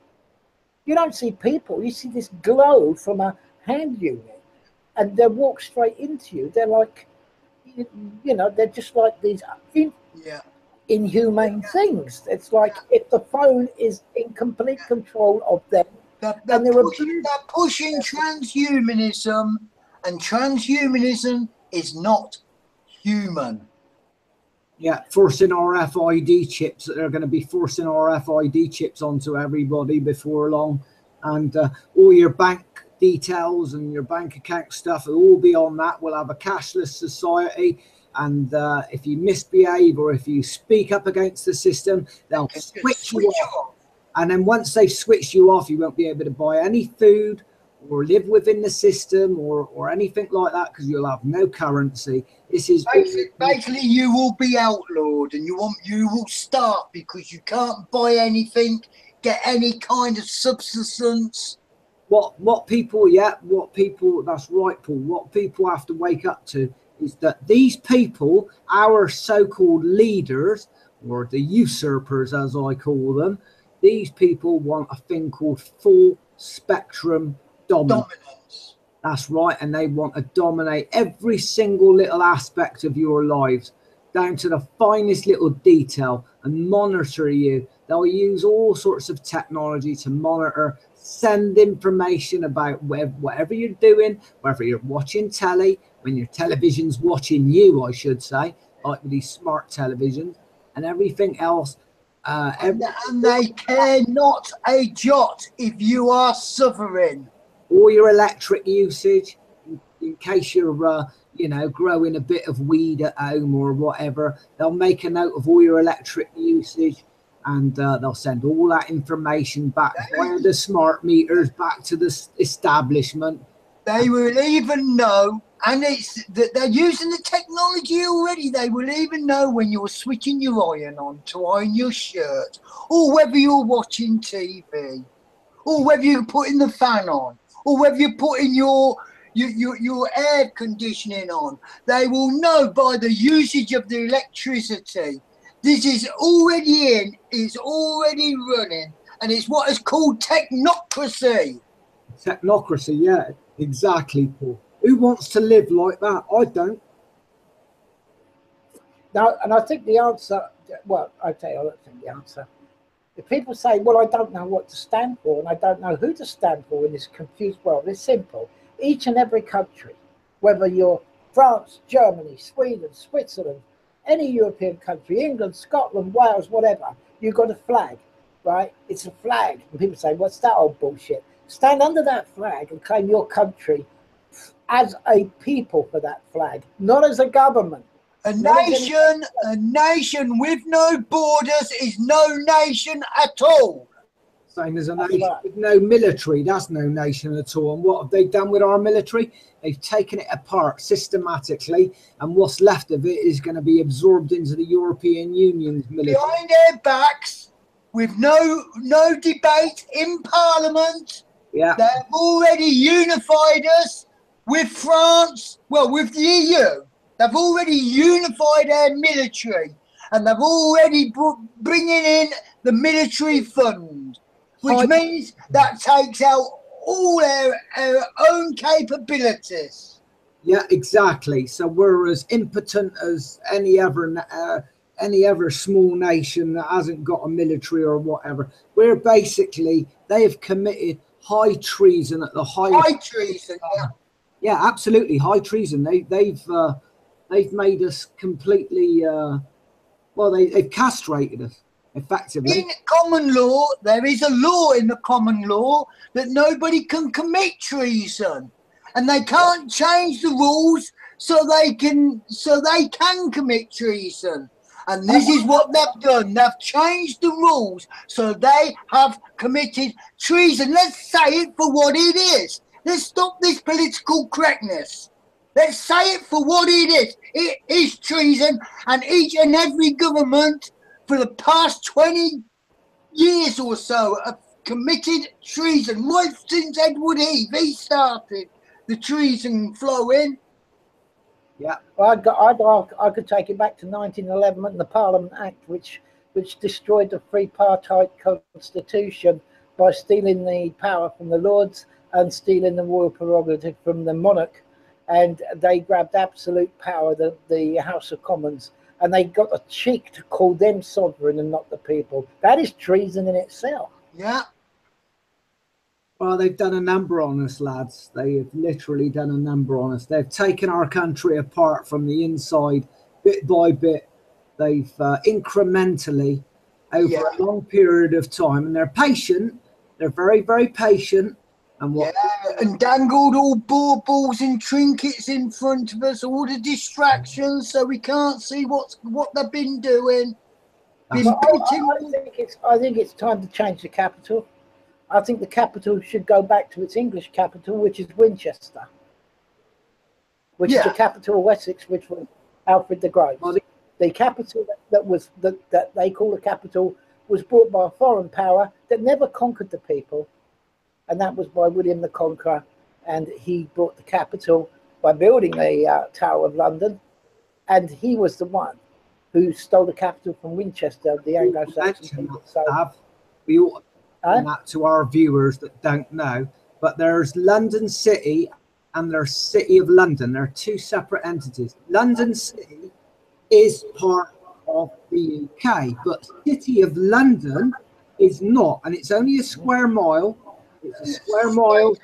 You don't see people, you see this glow from a hand unit, and they walk straight into you. They're like, you know, they're just like these inhumane things. It's like if the phone is in complete control of them, they're pushing transhumanism, and transhumanism is not human. Yeah, forcing RFID chips. They're going to be forcing RFID chips onto everybody before long, and all your bank details and your bank account stuff will all be on that. We'll have a cashless society, and if you misbehave or if you speak up against the system, they'll switch you off. And then once they switch you off, you won't be able to buy any food or live within the system or anything like that, because you'll have no currency. This is basically you will be outlawed, and you will starve because you can't buy anything, get any kind of subsistence. What people, that's right, Paul. What people have to wake up to is that these people, our so-called leaders, or the usurpers as I call them, these people want a thing called full spectrum dominance. That's right, and they want to dominate every single little aspect of your lives, down to the finest little detail, and monitor you. They'll use all sorts of technology to monitor, send information about whatever you're doing, whether you're watching telly, when your television's watching you, I should say, like with these smart televisions, and everything else. And they care not a jot if you are suffering. All your electric usage, in case you're, you know, growing a bit of weed at home or whatever, they'll make a note of all your electric usage, and they'll send all that information back via the smart meters back to the establishment. They will even know And it's that they're using the technology already. They will even know when you're switching your iron on to iron your shirt, or whether you're watching TV, or whether you're putting the fan on, or whether you're putting your air conditioning on. They will know by the usage of the electricity. This is already in, is already running, and it's what is called technocracy. Technocracy, yeah, exactly, Paul. Who wants to live like that? I don't. Now, and I think the answer, well, okay, I don't think the answer. If people say, well, I don't know what to stand for and I don't know who to stand for in this confused world, it's simple. Each and every country, whether you're France, Germany, Sweden, Switzerland, any European country, England, Scotland, Wales, whatever, you've got a flag, right? It's a flag. And people say, what's that old bullshit? Stand under that flag and claim your country as a people for that flag, not as a government. A nation with no borders is no nation at all. Same as a nation with no military, that's no nation at all. And what have they done with our military? They've taken it apart systematically, and what's left of it is going to be absorbed into the European Union's military. Behind their backs, with no debate in Parliament. Yeah. They've already unified us with France, well, with the EU. They've already unified their military, and they've already bringing in the military fund, which means that takes out all our own capabilities. Yeah, exactly. So we're as impotent as any other small nation that hasn't got a military or whatever. We're basically, they have committed high treason at the highest. High treason, yeah. Yeah, absolutely, high treason. They've made us completely, they've castrated us, effectively. In common law, there is a law in the common law that nobody can commit treason. And they can't change the rules so they can commit treason. And this is what they've done. They've changed the rules so they have committed treason. Let's say it for what it is. Let's stop this political correctness. Let's say it for what it is. It is treason, and each and every government for the past 20 years or so have committed treason. Right since Edward Heath, he started the treason flowing. Yeah, I could take it back to 1911 and the Parliament Act, which destroyed the three-partite constitution by stealing the power from the Lords and stealing the royal prerogative from the monarch. And they grabbed absolute power, the House of Commons, and they got the cheek to call them sovereign and not the people. That is treason in itself. Yeah. Well, they've done a number on us, lads. They have literally done a number on us. They've taken our country apart from the inside, bit by bit. They've incrementally, over a long period of time, and they're patient. They're very, very patient. And and dangled all baubles and trinkets in front of us, all the distractions, so we can't see what they've been doing. I think it's time to change the capital. I think the capital should go back to its English capital, which is Winchester, which is the capital of Wessex, which was Alfred the Great. The capital that they call the capital was brought by a foreign power that never conquered the people, and that was by William the Conqueror. And he brought the capital by building the Tower of London, and he was the one who stole the capital from Winchester, the Anglo-Saxon people. So we ought to that to our viewers that don't know, but there's London City and there's City of London. They're two separate entities. London City is part of the UK, but City of London is not, and it's only a square mile. It's a square mile.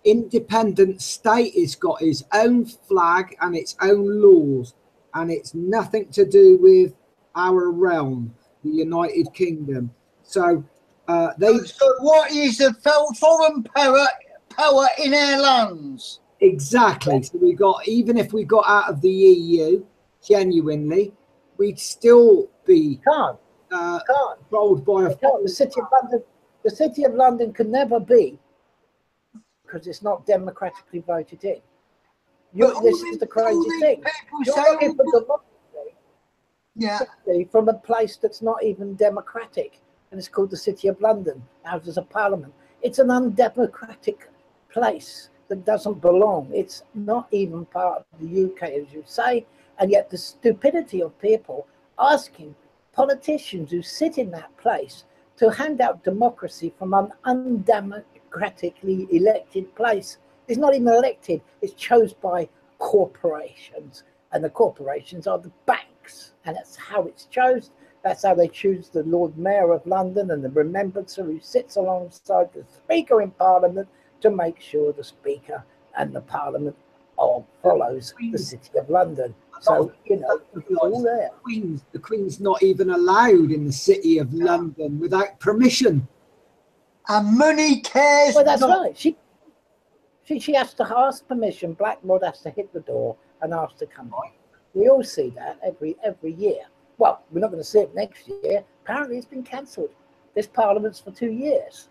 Independent state. It's got its own flag and its own laws, and it's nothing to do with our realm, the United Kingdom. So so what is the foreign power in our lands? Exactly. So we got, even if we got out of the EU, genuinely, we'd still be controlled by a the City of London can never be, because it's not democratically voted in. This is the crazy thing. You're looking for democracy from a place that's not even democratic, and it's called the City of London, Houses of Parliament. It's an undemocratic place that doesn't belong. It's not even part of the UK, as you say, and yet the stupidity of people asking politicians who sit in that place to hand out democracy from an undemocratically elected place. It's not even elected, it's chosen by corporations, and the corporations are the banks, and that's how it's chosen. That's how they choose the Lord Mayor of London and the remembrancer who sits alongside the Speaker in Parliament to make sure the Speaker and the Parliament all follows the City of London. So, you know, it's all there. The Queen's not even allowed in the City of London without permission. And money cares. Well, that's right. She has to ask permission. Blackmore has to hit the door and ask to come in. We all see that every year. Well, we're not going to see it next year. Apparently, it's been cancelled. This Parliament's for 2 years.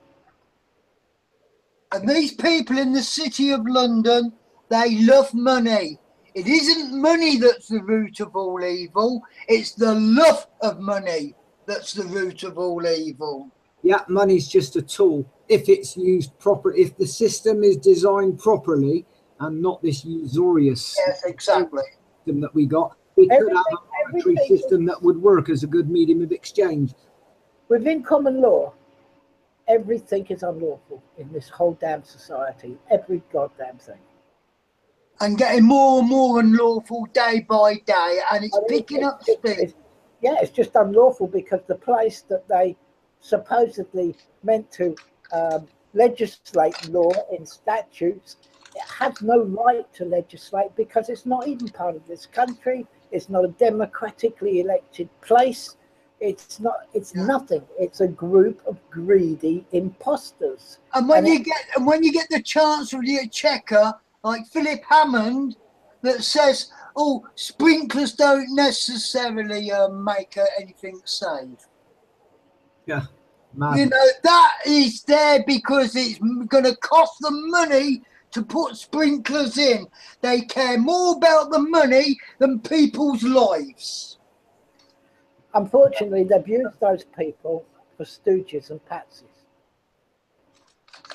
And these people in the City of London, they love money. It isn't money that's the root of all evil. It's the love of money that's the root of all evil. Yeah, money's just a tool if it's used properly. If the system is designed properly and not this usurious system that we got, we could have a monetary system that would work as a good medium of exchange. Within common law, everything is unlawful in this whole damn society. Every goddamn thing. And getting more and more unlawful day by day, and it's picking up speed. Yeah, it's just unlawful because the place that they supposedly meant to legislate law in statutes, it has no right to legislate because it's not even part of this country. It's not a democratically elected place. It's not. It's nothing. It's a group of greedy imposters. And when you get the Chancellor of the Exchequer, like Philip Hammond, that says, "Oh, sprinklers don't necessarily make anything safe." Yeah, man. You know, that is there because it's going to cost them money to put sprinklers in. They care more about the money than people's lives. Unfortunately, they've used those people for stooges and patsies.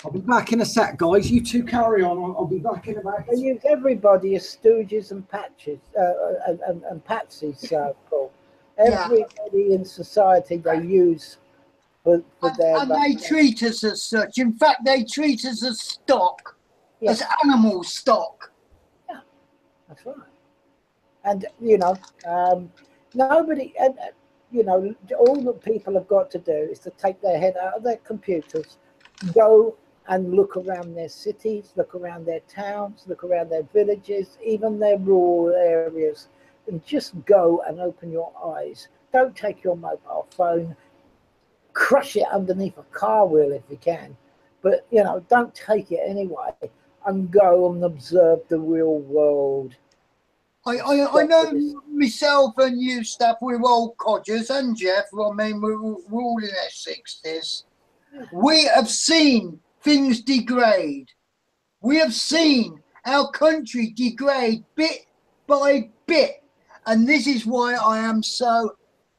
I'll be back in a sec, guys. You two carry on. I'll be back in about. They use everybody as stooges and patches and patsies, Paul. Everybody in society they use for their. And they treat us as such. In fact, they treat us as stock, as animal stock. Yeah, that's right. And you know, nobody. You know, all that people have got to do is to take their head out of their computers, go and look around their cities, look around their towns, look around their villages, even their rural areas, and just go and open your eyes. Don't take your mobile phone, crush it underneath a car wheel if you can, but you know, don't take it anyway, and go and observe the real world. I know myself and you, Steph, we're old codgers, and Jeff, I mean, we're all in our 60s. We have seen things degrade. We have seen our country degrade bit by bit. And this is why I am so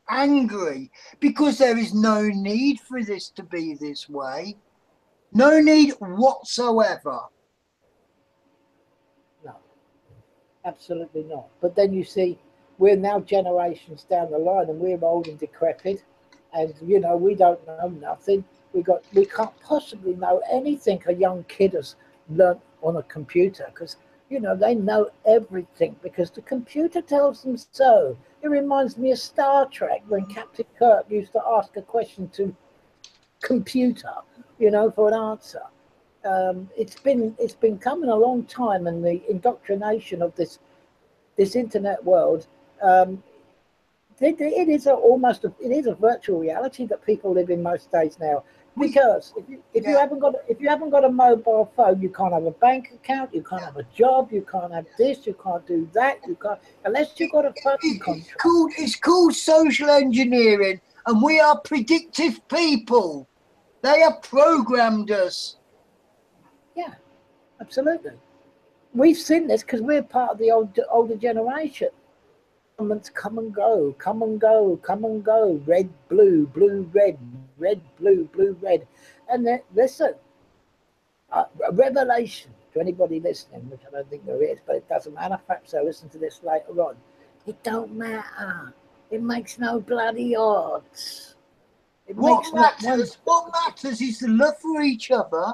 angry, because there is no need for this to be this way. No need whatsoever. Absolutely not. But then you see, we're now generations down the line, and we're old and decrepit, and you know we don't know nothing. We can't possibly know anything a young kid has learnt on a computer, because you know they know everything because the computer tells them so. It reminds me of Star Trek when Captain Kirk used to ask a question to computer, you know, for an answer. It's been coming a long time, and the indoctrination of this internet world, it is a virtual reality that people live in most days now. Because if you haven't got a mobile phone, you can't have a bank account, you can't have a job, you can't have this, you can't do that, you can't unless you've got a phone contract. It's called social engineering, and we are predictive people. They have programmed us. Yeah, absolutely. we've seen this because we're part of the older generation. Governments come and go, come and go, come and go. Red, blue, blue, red, red, blue, blue, red. And then, listen, a revelation to anybody listening, which I don't think there is, but it doesn't matter. Perhaps they'll listen to this later on. It don't matter. It makes no bloody odds. What matters is the love for each other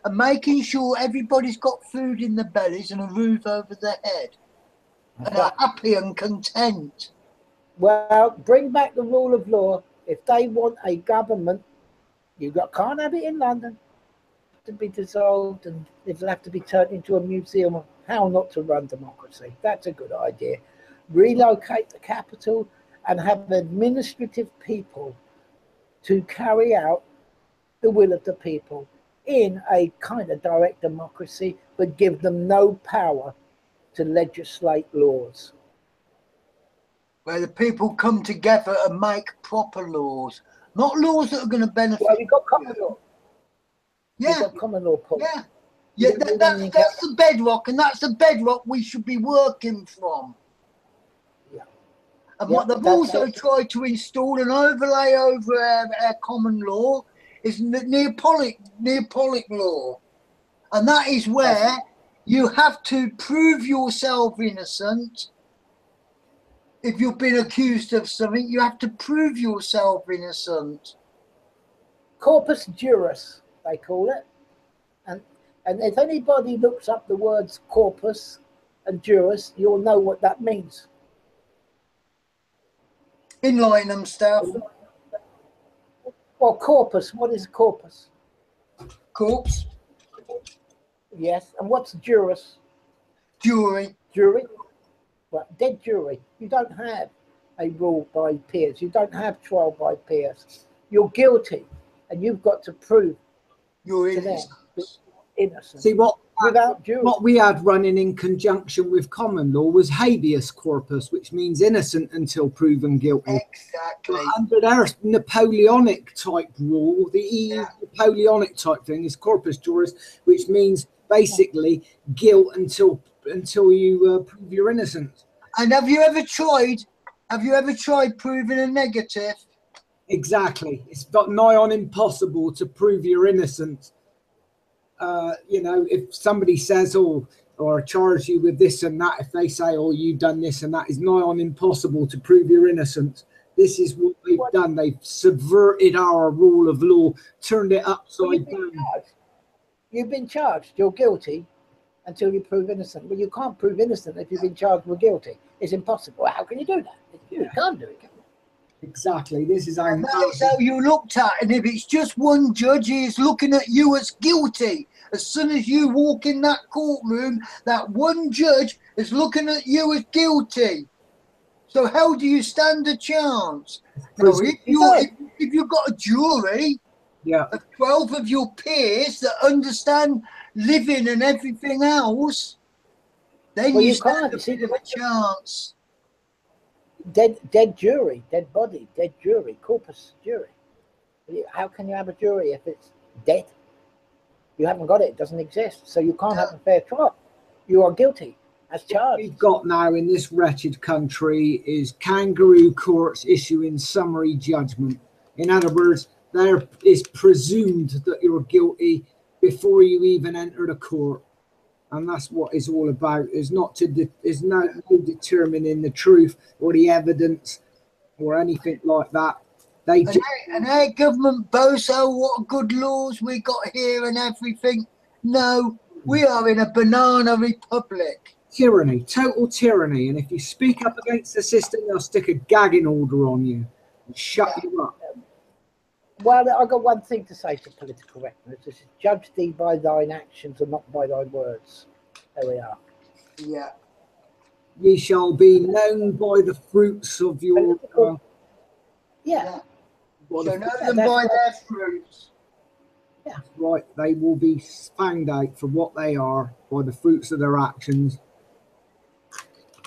and making sure everybody's got food in their bellies and a roof over their head and are happy and content. Well, bring back the rule of law. If they want a government, can't have it in London. To be dissolved, and it'll have to be turned into a museum of how not to run democracy. That's a good idea. Relocate the capital and have administrative people to carry out the will of the people in a kind of direct democracy, but give them no power to legislate laws. Where the people come together and make proper laws, not laws that are going to benefit. Well, we've got common law. Yeah. We've got common law, Paul. Yeah. Yeah, that's the bedrock, and that's the bedrock we should be working from. Yeah. And what they've also tried to install and overlay over our common law is Neapolitan law. And that is where you have to prove yourself innocent. If you've been accused of something, you have to prove yourself innocent. Corpus juris, they call it. And if anybody looks up the words corpus and juris, you'll know what that means. Inline them stuff. Well, corpus, what is corpus? Corpse. Yes, and what's juris? Jury. Jury? Well, dead jury. You don't have a rule by peers. You don't have trial by peers. You're guilty, and you've got to prove you're innocent. See, what we had running in conjunction with common law was habeas corpus, which means innocent until proven guilty. Exactly. Under their Napoleonic type rule, the EU Napoleonic type thing is corpus juris, which means basically guilt until you prove your innocence. And have you ever tried proving a negative? Exactly. It's got nigh on impossible to prove your innocence. You know, if somebody says, or charge you with this and that, if they say, oh, you've done this and that, is nigh on impossible to prove your innocence. This is what they've done. They've subverted our rule of law, turned it upside down. You've been charged. You're guilty until you prove innocent. Well, you can't prove innocent if you've been charged with guilty. It's impossible. How can you do that? You can't do it, can you? Exactly. This is how you looked at, and if it's just one judge, he is looking at you as guilty. As soon as you walk in that courtroom, that one judge is looking at you as guilty. So how do you stand a chance? So if you've got a jury of 12 of your peers that understand living and everything else, then you stand a bit of a chance. Dead jury, dead body, dead jury, corpus jury. How can you have a jury if it's dead? You haven't got it, it doesn't exist. So you can't have a fair trial. You are guilty as charged. What we've got now in this wretched country is kangaroo courts issuing summary judgment. In other words, there is presumed that you're guilty before you even enter the court. And that's what it's all about. Is no determining the truth or the evidence or anything like that. And our government boasts, oh, what good laws we got here and everything. No, we are in a banana republic. Tyranny, total tyranny. And if you speak up against the system, they'll stick a gagging order on you and shut you up. Well, I've got one thing to say to political correctness. This is judge thee by thine actions and not by thy words. There we are. Yeah. Ye shall be known by the fruits of your... yeah. So know them by their fruits. Yeah. Right. They will be found out for what they are by the fruits of their actions.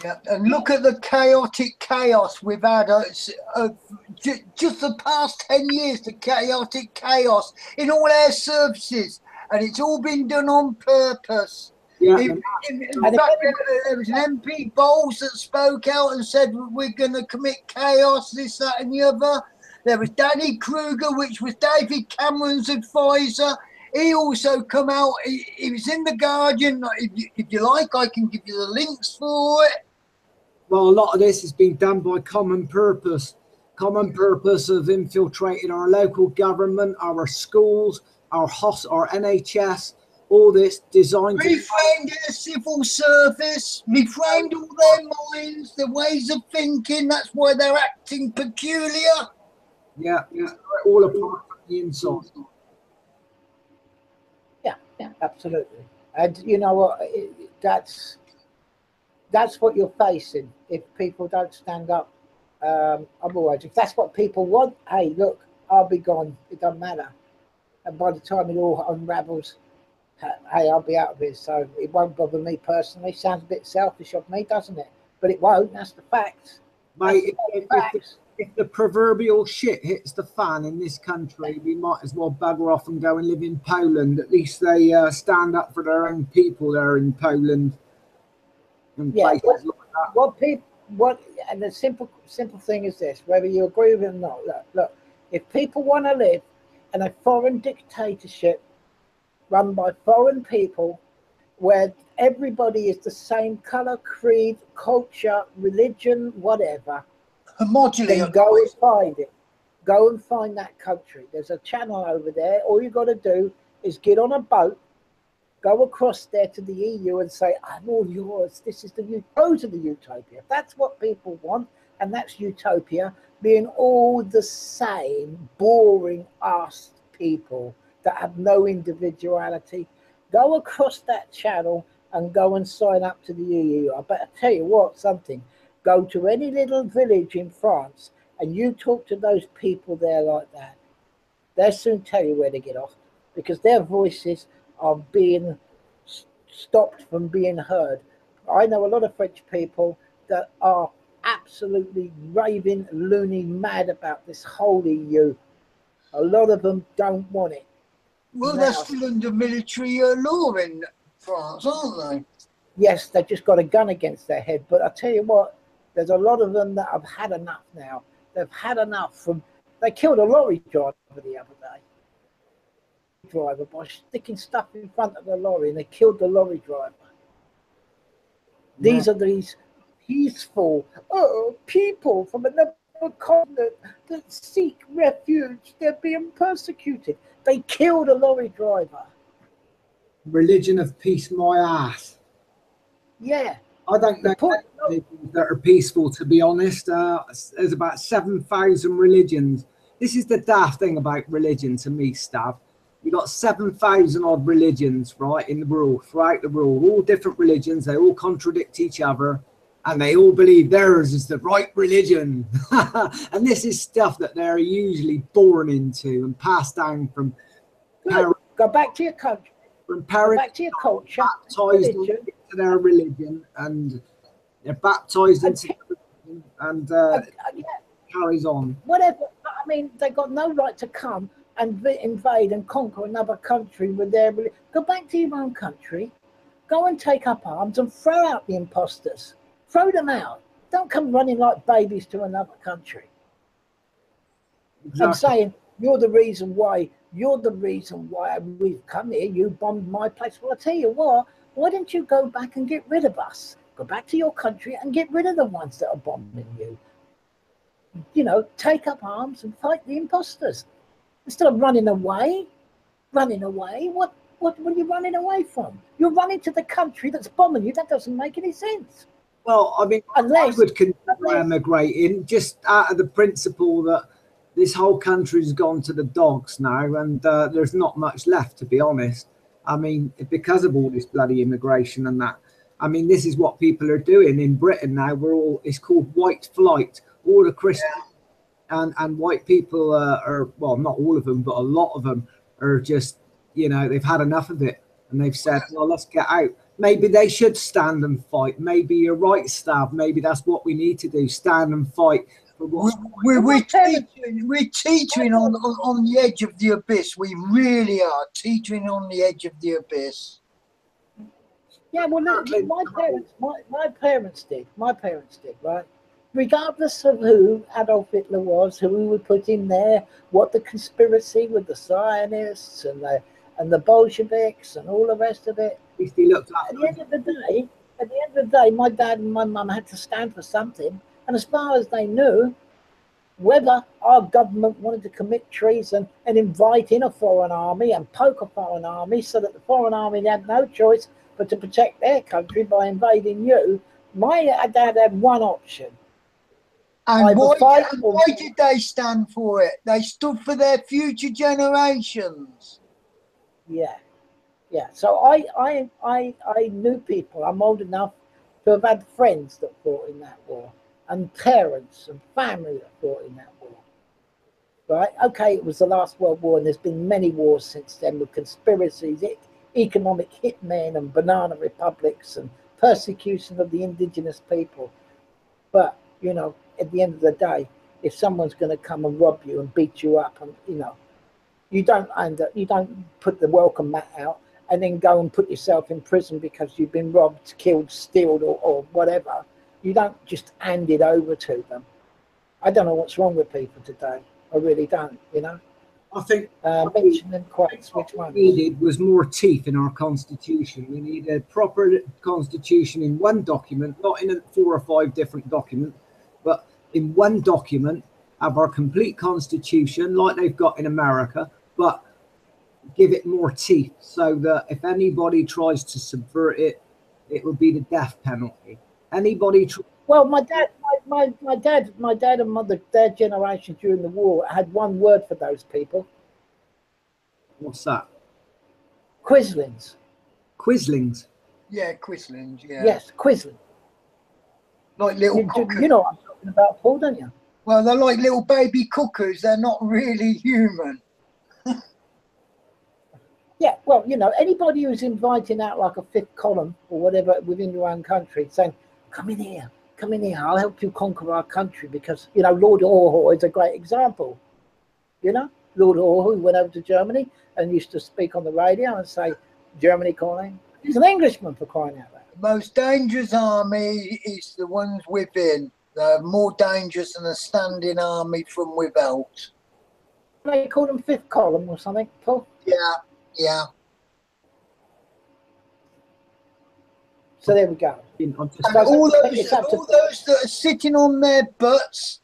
Yeah, and look at the chaotic chaos we've had. Just the past 10 years, the chaotic chaos in all our services. And it's all been done on purpose. Yeah. In fact, there was an MP Bowles that spoke out and said we're going to commit chaos, this, that, and the other. There was Danny Kruger, which was David Cameron's advisor. He also come out. He was in the Guardian. If you like, I can give you the links for it. Well, a lot of this has been done by Common Purpose. Common Purpose have infiltrated our local government, our schools, our NHS, all this designed Reframed in the civil service, reframed all their minds, their ways of thinking. That's why they're acting peculiar. Yeah, all apart from the inside. Yeah, absolutely. And you know what? That's what you're facing if people don't stand up. Otherwise, if that's what people want, hey, look, I'll be gone. It doesn't matter. And by the time it all unravels, hey, I'll be out of here. So it won't bother me personally. Sounds a bit selfish of me, doesn't it? But it won't. That's the facts. Mate, if the proverbial shit hits the fan in this country, we might as well bugger off and go and live in Poland. At least they stand up for their own people there in Poland and places like that. And the simple thing is this: whether you agree with it or not, look, if people want to live in a foreign dictatorship run by foreign people, where everybody is the same color, creed, culture, religion, whatever, then go and find it. Go and find that country. There's a channel over there. All you got to do is get on a boat, go across there to the EU and say, I'm all yours. This is go to the utopia. If that's what people want, and that's utopia, being all the same boring ass people that have no individuality, go across that channel and go and sign up to the EU. I better tell you what, something. Go to any little village in France and you talk to those people there like that. They'll soon tell you where to get off because their voices are being stopped from being heard. I know a lot of French people that are absolutely raving, loony, mad about this whole EU. A lot of them don't want it. Well, they're still under military law in France, aren't they? Yes, they've just got a gun against their head. But I tell you what, there's a lot of them that have had enough now. They've had enough from... They killed a lorry driver the other day. By sticking stuff in front of the lorry, and they killed the lorry driver. These are these peaceful people from another continent that seek refuge. They're being persecuted. They killed a lorry driver. Religion of peace, my ass. Yeah. I don't know religions that are peaceful, to be honest. There's about 7,000 religions. This is the daft thing about religion to me, Stav. You've got 7,000 odd religions, right, in the world, throughout the world, all different religions. They all contradict each other, and they all believe theirs is the right religion. And this is stuff that they're usually born into and passed down from parents. Go back to your country. From parents, back to your culture, baptized into their religion, and they're baptized into religion, and carries on. Whatever. I mean, they got no right to come and invade and conquer another country with their religion. Go back to your own country. Go and take up arms and throw out the imposters. Throw them out. Don't come running like babies to another country. Exactly. And saying, you're the reason why we've come here. You bombed my place. Well, I tell you what, why don't you go back and get rid of us? Go back to your country and get rid of the ones that are bombing you. You know, take up arms and fight the imposters. Instead of running away, what are you running away from? You're running to the country that's bombing you. That doesn't make any sense. Well, I mean, I would consider emigrating just out of the principle that this whole country's gone to the dogs now, and there's not much left, to be honest. I mean, because of all this bloody immigration and that. I mean, this is what people are doing in Britain now. It's called white flight. All the Christians and white people are, well, not all of them, but a lot of them are just, you know, they've had enough of it. And they've said, well, let's get out. Maybe they should stand and fight. Maybe you're right, Stav. Maybe that's what we need to do, stand and fight. We're teetering on the edge of the abyss. We really are teetering on the edge of the abyss. Yeah, well, look, my parents did, right? Regardless of who Adolf Hitler was, who we would put in there, what the conspiracy with the Zionists and the Bolsheviks and all the rest of it. At least he looked At the end of the day, my dad and my mum had to stand for something, and as far as they knew, whether our government wanted to commit treason and invite in a foreign army and poke a foreign army so that the foreign army had no choice but to protect their country by invading you, my dad had one option. And why did they stand for it? They stood for their future generations. Yeah. So I knew people. I'm old enough to have had friends that fought in that war, and parents and family that fought in that war. Right? Okay, it was the last World War, and there's been many wars since then with conspiracies, economic hitmen, and banana republics, and persecution of the indigenous people. But you know, at the end of the day, if someone's going to come and rob you and beat you up, and you don't put the welcome mat out and then go and put yourself in prison because you've been robbed, killed, stealed, or whatever. You don't just hand it over to them. I don't know what's wrong with people today. I really don't, I think mention them quotes, which one? We needed was more teeth in our constitution. We need a proper constitution in one document, not in 4 or 5 different documents, but in one document, have our complete constitution like they've got in America, but give it more teeth so that if anybody tries to subvert it, it would be the death penalty. Anybody well, my dad and mother, their generation during the war had one word for those people. What's that? Quislings. Quislings? Yeah, quislings, yeah. Yes, quislings. Like little you know what I'm talking about, Paul, don't you? Well, they're like little baby cuckoos. They're not really human. Yeah, well, anybody who's inviting out like a 5th column or whatever within your own country, saying, come in here, I'll help you conquer our country, because, Lord Orho is a great example. Lord Orho, who went over to Germany and used to speak on the radio and say, Germany calling. He's an Englishman, for crying out loud. The most dangerous army is the ones within. They're more dangerous than a standing army from without. They call them 5th column or something, Paul? Yeah. So there we go. And all those that are sitting on their butts,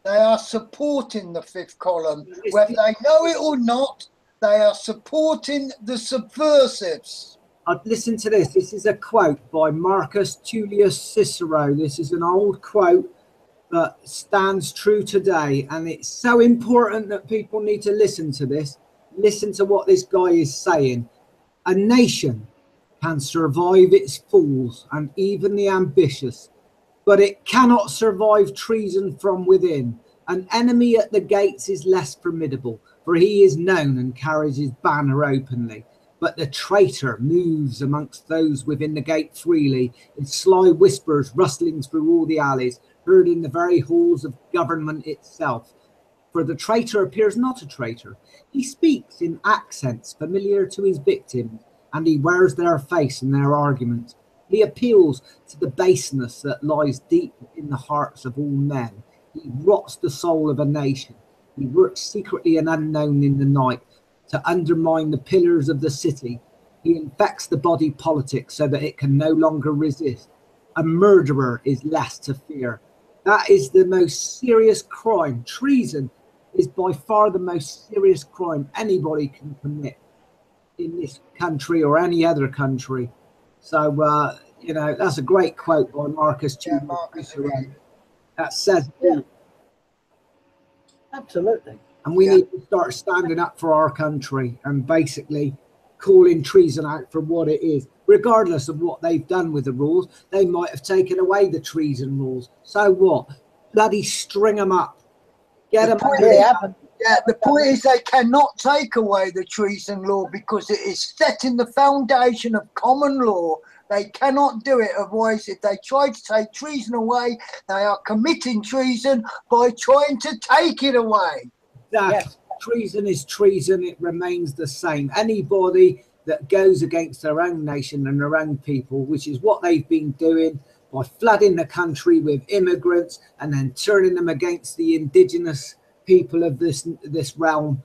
they are supporting the 5th column. Whether they know it or not, they are supporting the subversives. Listen to this. This is a quote by Marcus Tullius Cicero. This is an old quote that stands true today, and it's so important that people need to listen to this. Listen to what this guy is saying. A nation can survive its fools and even the ambitious, but it cannot survive treason from within. An enemy at the gates is less formidable, for he is known and carries his banner openly. But the traitor moves amongst those within the gate freely, in sly whispers rustling through all the alleys, heard in the very halls of government itself. For the traitor appears not a traitor. He speaks in accents familiar to his victims, and he wears their face in their arguments. He appeals to the baseness that lies deep in the hearts of all men. He rots the soul of a nation. He works secretly and unknown in the night to undermine the pillars of the city. He infects the body politic so that it can no longer resist. A murderer is less to fear. That is the most serious crime. Treason is by far the most serious crime anybody can commit in this country or any other country. So, that's a great quote by Marcus Cicero. That says it. Yeah. Absolutely. And we need to start standing up for our country and basically calling treason out for what it is. Regardless of what they've done with the rules, they might have taken away the treason rules. So what? Bloody string them up. Get them out. Yeah, the point is they cannot take away the treason law because it is set in the foundation of common law. They cannot do it. Otherwise, if they try to take treason away, they are committing treason by trying to take it away. Yes. Treason is treason. It remains the same. Anybody that goes against their own nation and their own people, which is what they've been doing by flooding the country with immigrants and then turning them against the indigenous people of this realm.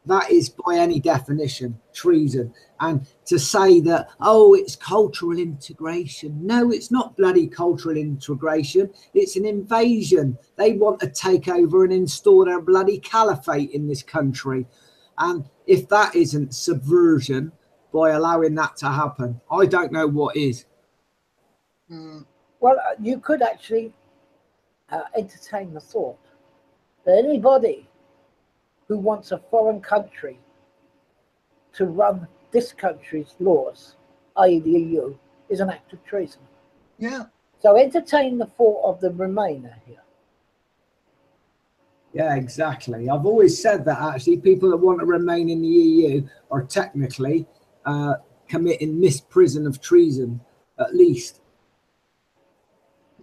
That is, by any definition, treason. And to say that, oh, it's cultural integration. No, it's not bloody cultural integration. It's an invasion. They want to take over and install their bloody caliphate in this country. And if that isn't subversion by allowing that to happen, I don't know what is. Well, you could actually entertain the thought that anybody who wants a foreign country to run this country's laws, i.e. the EU, is an act of treason. Yeah. So entertain the thought of the Remainer here. Yeah, exactly. I've always said that, actually. People that want to remain in the EU are technically committing misprision of treason, at least.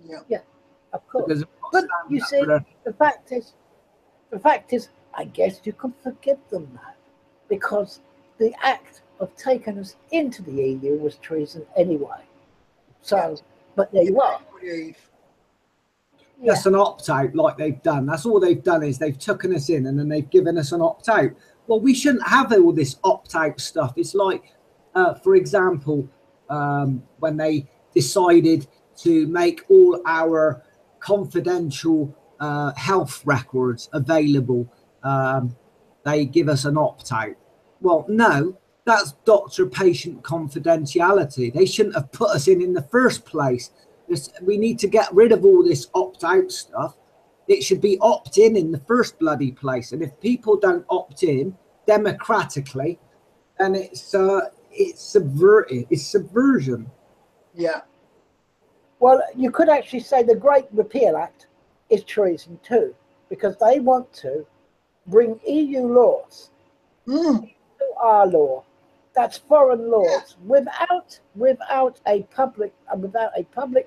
Yeah. Yeah, of course. But you see, the fact is, I guess you can forgive them that, because the act of taking us into the EU was treason anyway. So, but there you are. That's an opt-out, like they've done. That's all they've done, is they've taken us in and then they've given us an opt-out. Well, we shouldn't have all this opt-out stuff. It's like, for example, when they decided to make all our confidential health records available, they give us an opt-out. Well, no, that's doctor-patient confidentiality. They shouldn't have put us in the first place. We need to get rid of all this opt-out stuff. It should be opt-in in the first bloody place. And if people don't opt in democratically, then it's subverted. It's subversion. Yeah. Well, you could actually say the Great Repeal Act is treason too, because they want to bring EU laws to our law. That's foreign laws. Without a public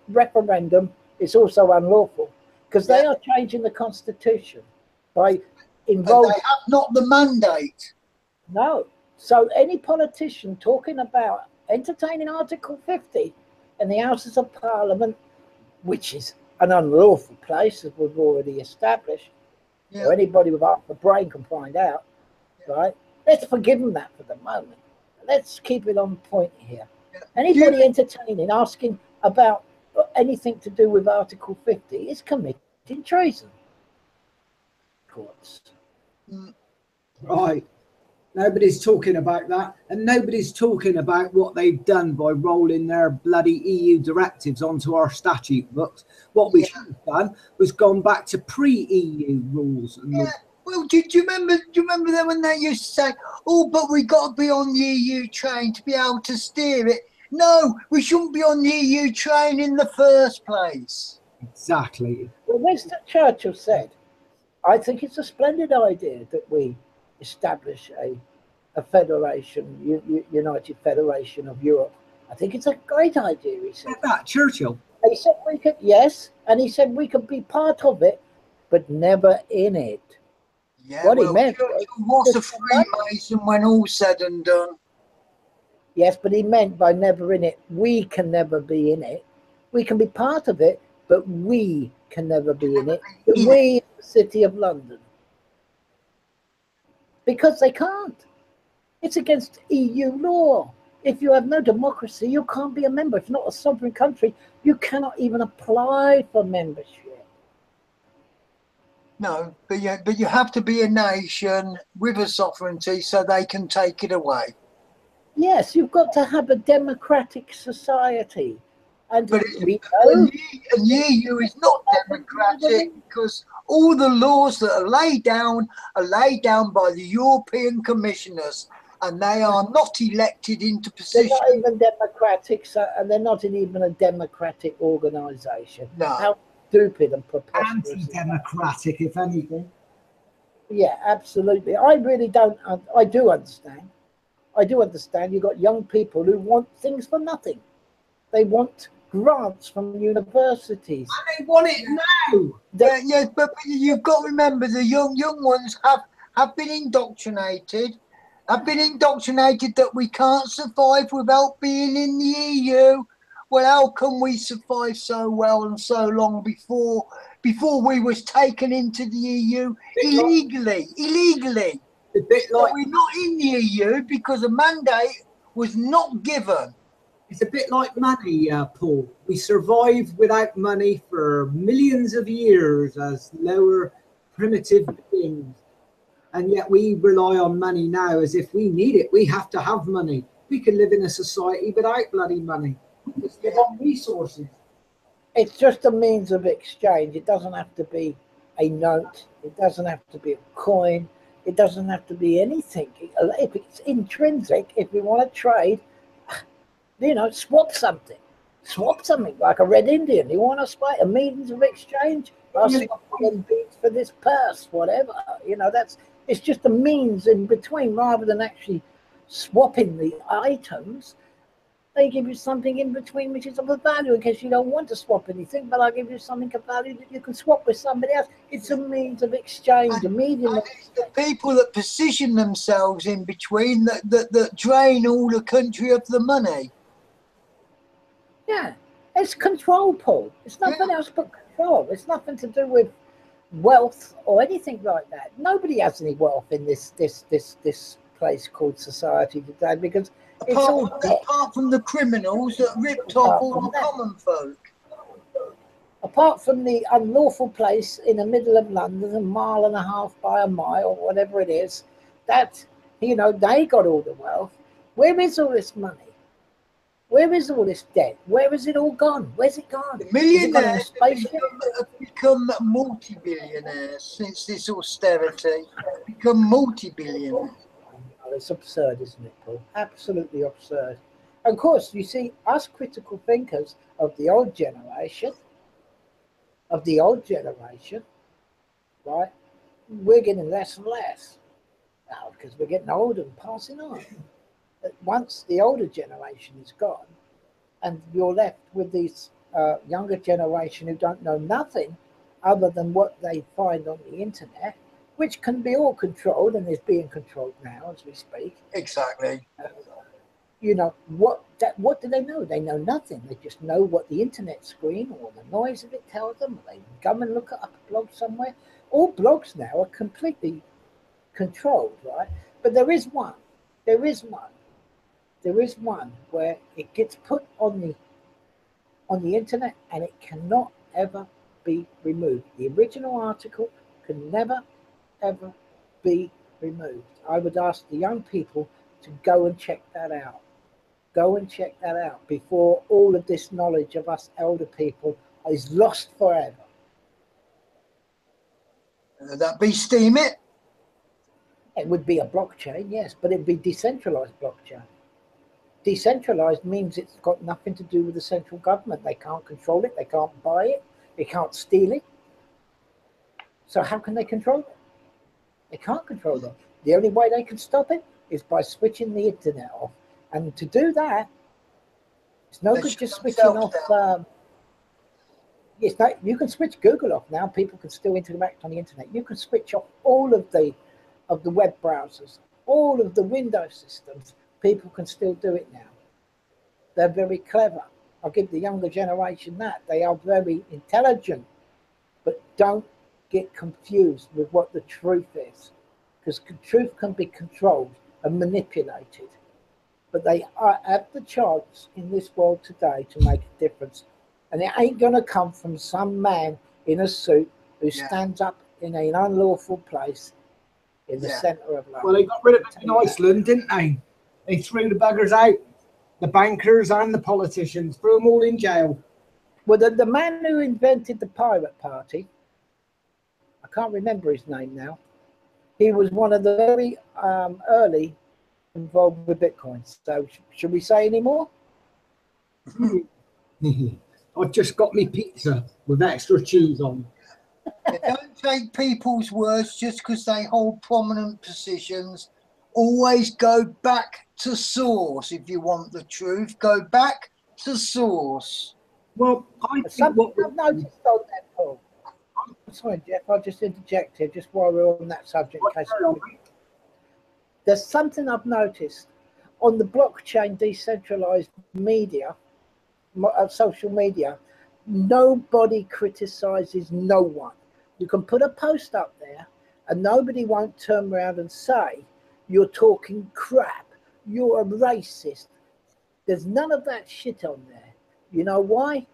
referendum. It's also unlawful, because they are changing the constitution by involving. They have not the mandate. No. So any politician talking about entertaining Article 50 in the Houses of Parliament, which is an unlawful place, as we've already established, or anybody with half a brain can find out, right? Let's forgive them that for the moment. Let's keep it on point here. Anybody entertaining, asking about anything to do with Article 50 is committing treason. Courts. Right. Nobody's talking about that, and nobody's talking about what they've done by rolling their bloody EU directives onto our statute books. What we should have done was gone back to pre-EU rules. And Well, do you remember them when they used to say, "Oh, but we got to be on the EU train to be able to steer it"? No, we shouldn't be on the EU train in the first place. Exactly. Well, Winston Churchill said, "I think it's a splendid idea that we establish a federation, United Federation of Europe. I think it's a great idea," he said. That Churchill. He said we could, yes, and he said we could be part of it, but never in it. Yeah, what he meant was a Freemason when all's said and done. Yes, but he meant by never in it, we can never be in it. We can be part of it, but we can never be in it. We, the City of London. Because they can't. It's against EU law. If you have no democracy, you can't be a member. If you're not a sovereign country, you cannot even apply for membership. No, but you have to be a nation with a sovereignty so they can take it away. Yes, you've got to have a democratic society. And but the EU is not democratic, because all the laws that are laid down by the European commissioners, and they are not elected into position. They're not even democratic, and they're not even a democratic organisation. No. How stupid and preposterous. Anti-democratic, if anything. Yeah, absolutely. I really don't. I do understand. I do understand. You've got young people who want things for nothing. They want grants from universities. And they want it now. But you've got to remember the young ones have been indoctrinated I've been indoctrinated that we can't survive without being in the EU. Well, how can we survive so well and so long before we was taken into the EU illegally? A bit like, But we're not in the EU because a mandate was not given. it's a bit like money, Paul. We survived without money for millions of years as lower primitive beings. And yet we rely on money now as if we need it. We have to have money. We can live in a society without bloody money. Just live on resources. It's just a means of exchange. It doesn't have to be a note. It doesn't have to be a coin. It doesn't have to be anything. If it's intrinsic, if we want to trade, you know, swap something. Swap something like a Red Indian. You want to split a means of exchange? I'll swap 10 beads for this purse, whatever. You know, it's just a means in between rather than actually swapping the items. They give you something in between which is of a value in case you don't want to swap anything, but I'll give you something of value that you can swap with somebody else. It's a means of exchange, a medium. And it's the people that position themselves in between that drain all the country of the money. Yeah, it's control, Paul. It's nothing else but control. It's nothing to do with wealth or anything like that. Nobody has any wealth in this place called society today because it's all debt. Apart from the criminals that ripped off all the common folk. Apart from the unlawful place in the middle of London, a mile and a half by a mile, or whatever it is, that, you know, they got all the wealth. Where is all this money? Where is all this debt? Where is it all gone? Where's it gone? The millionaires have become multi-billionaires since this austerity. Become multi-billionaires. Oh, it's absurd, isn't it, Paul? Absolutely absurd. Of course, you see, us critical thinkers of the old generation, right, we're getting less and less now because we're getting older and passing on. But once the older generation is gone and you're left with these younger generation who don't know nothing other than what they find on the internet, which can be all controlled and is being controlled now as we speak. Exactly. You know, what do they know? They know nothing. They just know what the internet screen or the noise of it tells them. They come and look up a blog somewhere. All blogs now are completely controlled, right? But there is one where it gets put on the internet and it cannot ever be removed. The original article can never ever be removed. I would ask the young people to go and check that out. Go and check that out before all of this knowledge of us elder people is lost forever. That be Steam it? It would be a blockchain, yes, but it'd be decentralized blockchain. Decentralized means it's got nothing to do with the central government. They can't control it. They can't buy it. They can't steal it. So how can they control it? They can't control it. The only way they can stop it is by switching the internet off. And to do that, it's no good just switching off. Yes, you can switch Google off now. People can still interact on the internet. You can switch off all of the web browsers, all of the Windows systems. People can still do it now. They're very clever. I'll give the younger generation that. They are very intelligent, but don't get confused with what the truth is, because truth can be controlled and manipulated. But they have the chance in this world today to make a difference. And it ain't going to come from some man in a suit who stands up in an unlawful place in the centre of London. Well, they got rid of it in Iceland, didn't they? They threw the buggers out. The bankers and the politicians threw them all in jail. Well, the man who invented the Pirate Party, I can't remember his name now. He was one of the very early involved with Bitcoin. So should we say any more? I've just got me pizza with extra cheese on. Don't take people's words just because they hold prominent positions. Always go back to source. If you want the truth, go back to source. Well, I think what I've noticed on that, Paul. I'm sorry, Jeff, I'll just interject here just while we're on that subject. there's something I've noticed on the blockchain decentralized media, social media. Nobody criticizes no one. You can put a post up there and nobody won't turn around and say, you're talking crap, you're a racist. There's none of that shit on there. You know why?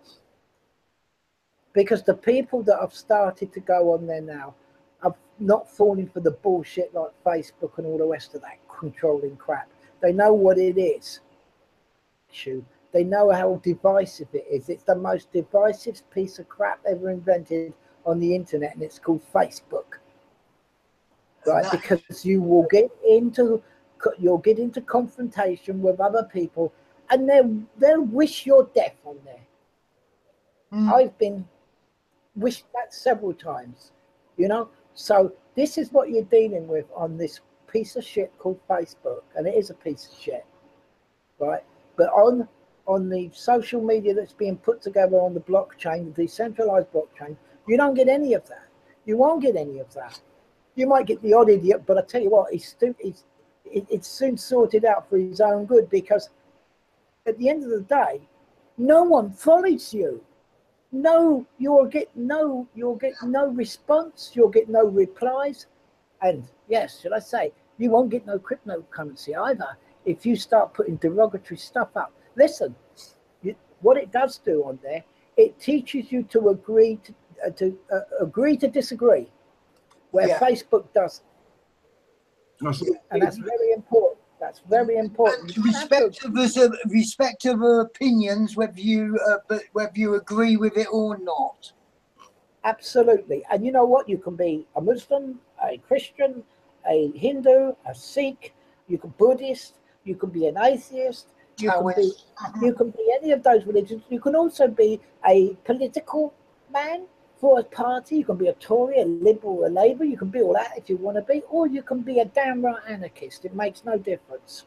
Because the people that have started to go on there now are not falling for the bullshit like Facebook and all the rest of that controlling crap. They know what it is. They know how divisive it is. It's the most divisive piece of crap ever invented on the internet, and it's called Facebook. Right? Because you will get into confrontation with other people, and they'll wish your death on there. I've been wished that several times, you know. So this is what you're dealing with on this piece of shit called Facebook, and it is a piece of shit, right? But on the social media that's being put together on the blockchain, the decentralized blockchain, you don't get any of that. You won't get any of that. You might get the odd idiot, but I tell you what, it's soon sorted out for his own good, because at the end of the day, no one follows you. No, you'll get no response. You'll get no replies, and yes, should I say, you won't get no cryptocurrency either if you start putting derogatory stuff up. Listen, what it does do on there, it teaches you to agree to disagree, where Facebook doesn't, and that's very important. That's very important. And respect of opinions, whether you agree with it or not. Absolutely. And you know what? You can be a Muslim, a Christian, a Hindu, a Sikh, you can Buddhist, you can be an atheist, you can be any of those religions. You can also be a political man for a party. You can be a Tory, a Liberal, a Labour. You can be all that if you want to be, or you can be a damn right anarchist. It makes no difference.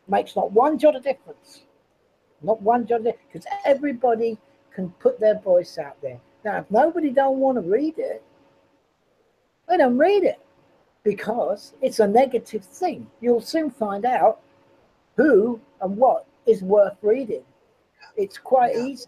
It makes not one jot of difference. Not one jot of difference, because everybody can put their voice out there. Now, if nobody don't want to read it, they don't read it, because it's a negative thing. You'll soon find out who and what is worth reading. It's quite easy.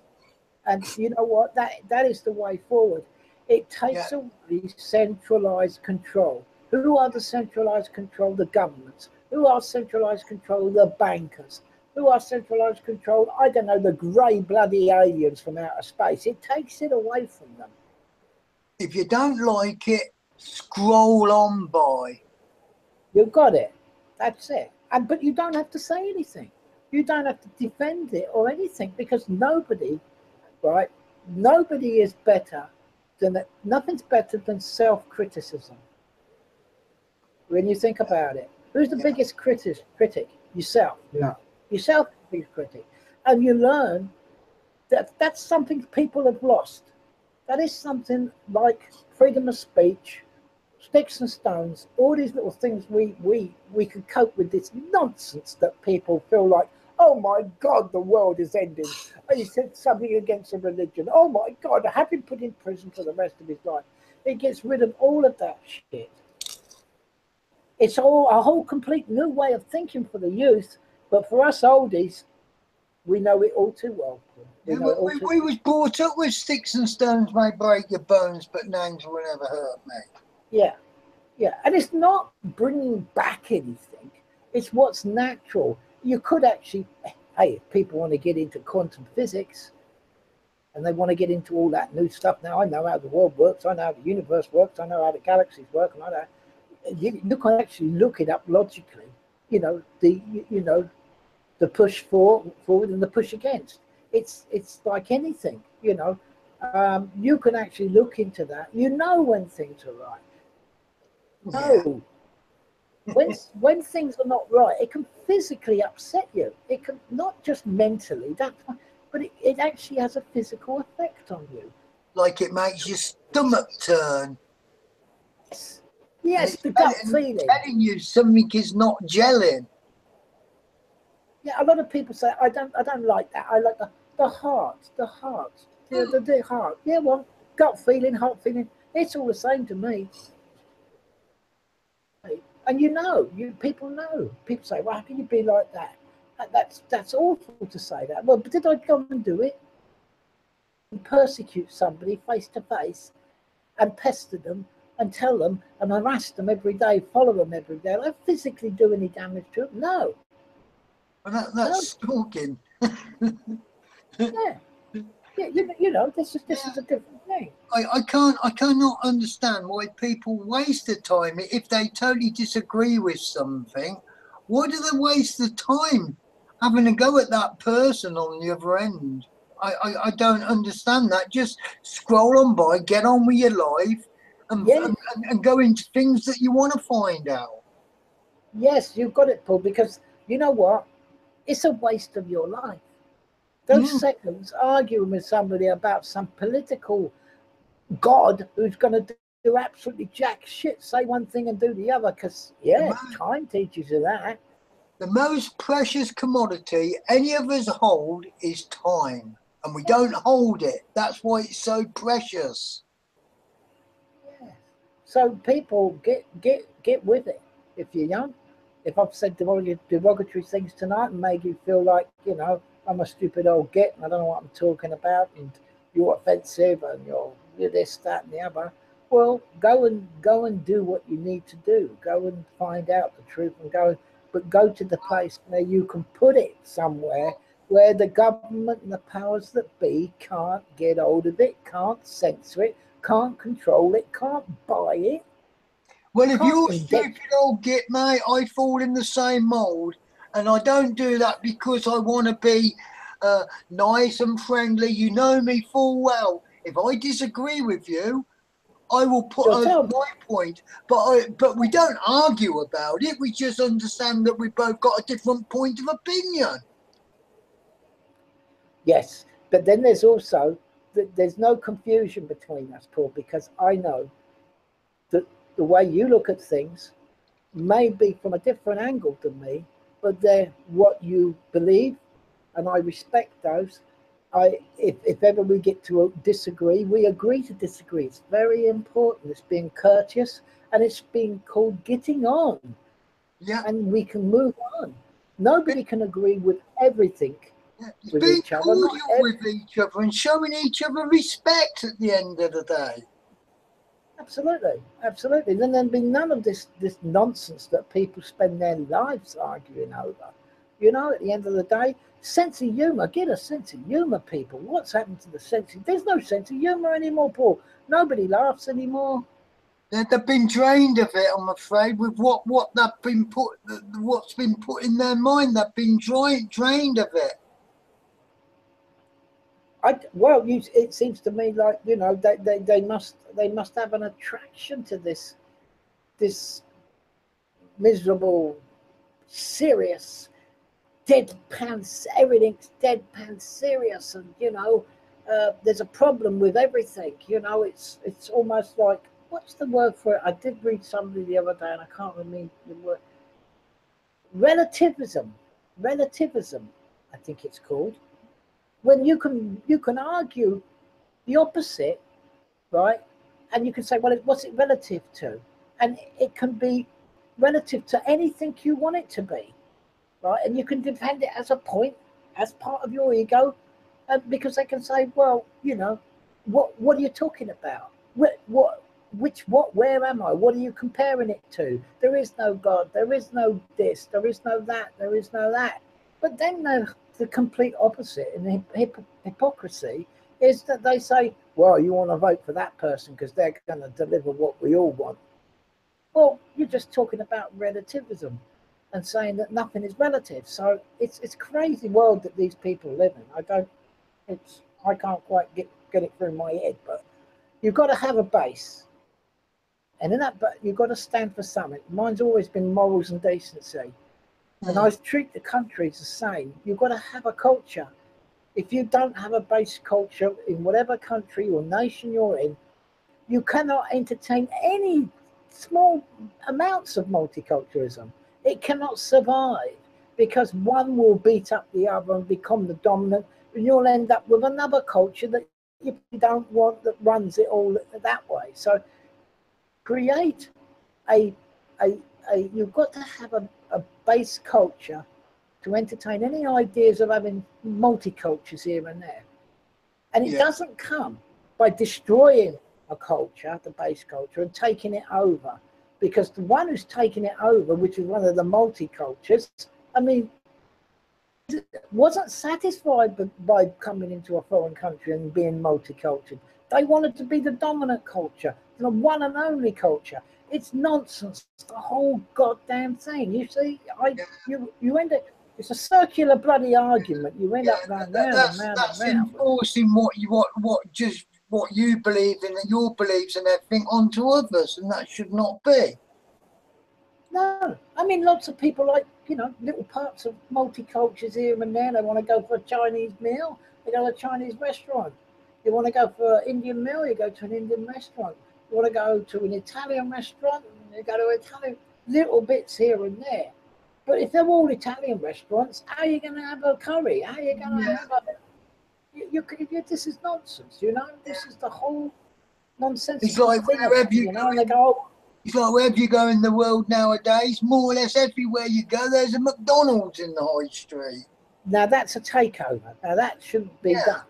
And you know what? That is the way forward. It takes away centralized control. Who are the centralized control? The governments. Who are centralized control? The bankers. Who are centralized control? I don't know, the grey bloody aliens from outer space. It takes it away from them. If you don't like it, scroll on by. You've got it. That's it. But you don't have to say anything. You don't have to defend it or anything, because nobody, right? Nobody is better than that. Nothing's better than self-criticism. When you think about it, who's the biggest critic? Yourself. Yeah. Yourself is the biggest critic. And you learn that that's something people have lost. That is something like freedom of speech, sticks and stones, all these little things we can cope with this nonsense that people feel like, oh my God, the world is ending. Oh, he said something against a religion. Oh my God, have him put in prison for the rest of his life. It gets rid of all of that shit. It's all a whole complete new way of thinking for the youth, but for us oldies, we know it all too well. We was brought up with sticks and stones may break your bones, but names will never hurt me. Yeah, yeah. And it's not bringing back anything. It's what's natural. You could actually, hey, if people want to get into quantum physics and they want to get into all that new stuff now, I know how the world works, I know how the universe works, I know how the galaxies work, and I know. You can actually look it up logically. The push forward and the push against. It's like anything. You can actually look into that. You know when things are right. No. When things are not right, it can physically upset you. It can not just mentally, but it actually has a physical effect on you. Like it makes your stomach turn. Yes, the gut feeling. Telling you something is not gelling. Yeah, a lot of people say I don't like that. I like the heart. The heart. Yeah, well, gut feeling, heart feeling, it's all the same to me. And people know. People say, well, how can you be like that? That's awful to say that. Well, but did I go and do it? And persecute somebody face to face and pester them and tell them and harass them every day, follow them every day? Did I physically do any damage to them? No. Well, that's stalking. Yeah. This is a different thing. I cannot understand why people waste the time if they totally disagree with something. Why do they waste the time having a go at that person on the other end? I don't understand that. Just scroll on by, get on with your life, and go into things that you want to find out. Yes, you've got it, Paul, because you know what? It's a waste of your life. Those seconds arguing with somebody about some political god who's going to do absolutely jack shit, say one thing and do the other, because, time teaches you that. The most precious commodity any of us hold is time, and we don't hold it. That's why it's so precious. Yeah. So people get with it if you're young. If I've said derogatory things tonight and made you feel like, I'm a stupid old git and I don't know what I'm talking about and you're offensive and you're this, that and the other, well, go and do what you need to do. Go and find out the truth and go to the place where you can put it somewhere where the government and the powers that be can't get hold of it, can't censor it, can't control it, can't buy it. Well, if you're a stupid old git, mate, I fall in the same mould. And I don't do that because I want to be nice and friendly. You know me full well. If I disagree with you, I will put over my point. But we don't argue about it. We just understand that we've both got a different point of opinion. Yes, but then there's also, there's no confusion between us, Paul, because I know that the way you look at things may be from a different angle than me, but they're what you believe, and I respect those. If ever we get to disagree, we agree to disagree. It's very important. It's being courteous, and it's being called getting on. Yeah. And we can move on. Nobody can agree with everything with being each other. cordial with each other and showing each other respect at the end of the day. Absolutely, absolutely. Then there'd be none of this nonsense that people spend their lives arguing over. At the end of the day, sense of humour. Get a sense of humour, people. What's happened to the sense of... There's no sense of humour anymore, Paul. Nobody laughs anymore. They've been drained of it, I'm afraid, with what they've been what's been put in their mind. They've been drained of it. It seems to me like they must have an attraction to this miserable, serious, deadpan. Everything's deadpan serious, and there's a problem with everything. It's almost like, what's the word for it? I did read somebody the other day, and I can't remember the word. Relativism, I think it's called. When you can argue the opposite, right? And you can say, well, what's it relative to? And it can be relative to anything you want it to be, right? And you can defend it as a point, as part of your ego, because they can say, well, what are you talking about? Where am I? What are you comparing it to? There is no God. There is no this. There is no that. There is no that. But then the complete opposite and the hypocrisy is that they say, well, you want to vote for that person because they're going to deliver what we all want. Well, you're just talking about relativism and saying that nothing is relative. So it's a crazy world that these people live in. I can't quite get it through my head, but you've got to have a base. And in that, you've got to stand for something. Mine's always been morals and decency. And I treat the countries the same. You've got to have a culture. If you don't have a base culture in whatever country or nation you're in, you cannot entertain any small amounts of multiculturalism. It cannot survive because one will beat up the other and become the dominant, and you'll end up with another culture that you don't want that runs it all that way. So create a you've got to have a base culture to entertain any ideas of having multicultures here and there. And it doesn't come by destroying a culture, the base culture, and taking it over. Because the one who's taking it over, which is one of the multicultures, I mean, wasn't satisfied by coming into a foreign country and being multicultural. They wanted to be the dominant culture, the one and only culture. It's nonsense, the whole goddamn thing. You see, you end up, it's a circular bloody argument. You end up round and round and That's round. enforcing what you believe in and your beliefs and everything onto others, and that should not be. No, I mean, lots of people like, you know, little parts of multicultures here and there. They want to go for a Chinese meal, they go to a Chinese restaurant. You want to go for an Indian meal, you go to an Indian restaurant. You want to go to an Italian restaurant, you go to Italian, little bits here and there. But if they're all Italian restaurants, how are you going to have a curry? How are you going to have a... this is nonsense, you know? This is the whole nonsense. It's like wherever you know, and they go... It's like wherever you go in the world nowadays, more or less everywhere you go, there's a McDonald's in the high street. Now that's a takeover. Now that shouldn't be done.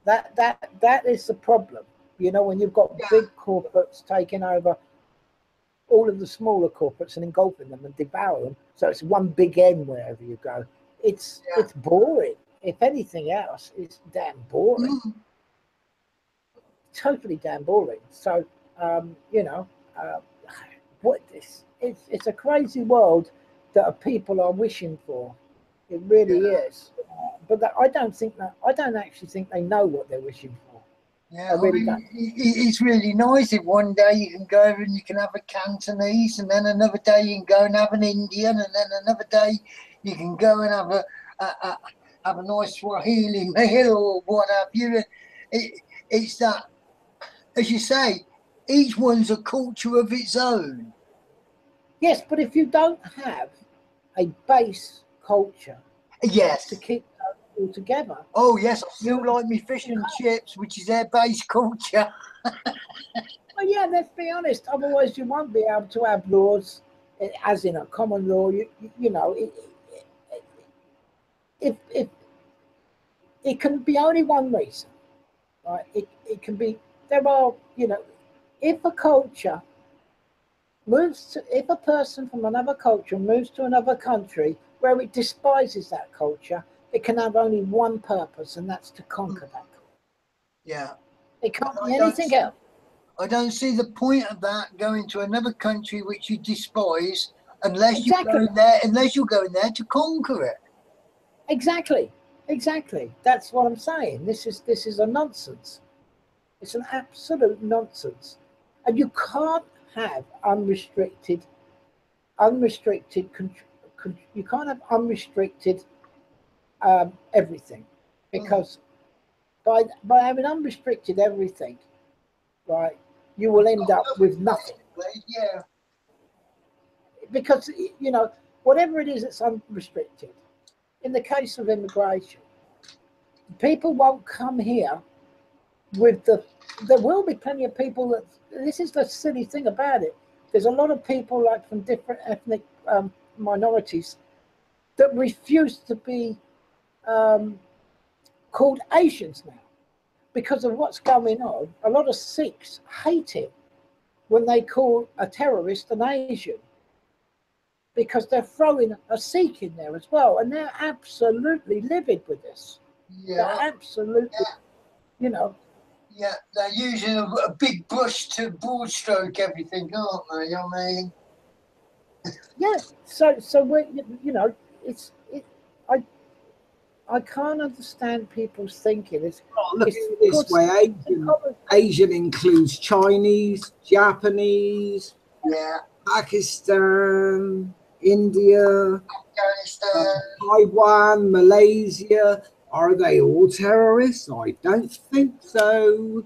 That is the problem. You know, when you've got big corporates taking over all of the smaller corporates and engulfing them and devour them, so it's one big M wherever you go. It's boring. If anything else, it's damn boring. Totally damn boring. So you know. It's a crazy world that people are wishing for. It really is. But I don't actually think they know what they're wishing for. Yeah, I really don't. It's really nice if one day you can go and you can have a Cantonese, and then another day you can go and have an Indian, and then another day you can go and have a nice Swahili meal or what have you. It's that, as you say, each one's a culture of its own. Yes, but if you don't have a base culture, to keep that all together. Oh yes, I still like me fish and chips, which is their base culture. Well, yeah, let's be honest. Otherwise, you won't be able to have laws, as in a common law. You know, if it can be only one reason, right? It can be, there are, you know. If a culture if a person from another culture moves to another country where it despises that culture, it can have only one purpose, and that's to conquer that culture. Yeah. It can't be anything else. I don't see the point of that, going to another country which you despise, unless you're going there to conquer it. Exactly. That's what I'm saying. This is a nonsense. It's an absolute nonsense. And you can't have unrestricted you can't have unrestricted everything, because by having unrestricted everything, right, you will end up with nothing. Yeah. Because, you know, whatever it is that's unrestricted, in the case of immigration, people won't come here with there will be plenty of people that, this is the silly thing about it, there's a lot of people like from different ethnic minorities that refuse to be called Asians now because of what's going on. A lot of Sikhs hate it when they call a terrorist an Asian, because they're throwing a Sikh in there as well, and they're absolutely livid with this. They're absolutely, you know. Yeah, they're using a big brush to broad stroke everything, aren't they? I mean, yeah. So we, you know, I can't understand people's thinking. Look at this way. Asian includes Chinese, Japanese, Pakistan, India, Afghanistan, Taiwan, Malaysia. Are they all terrorists? I don't think so.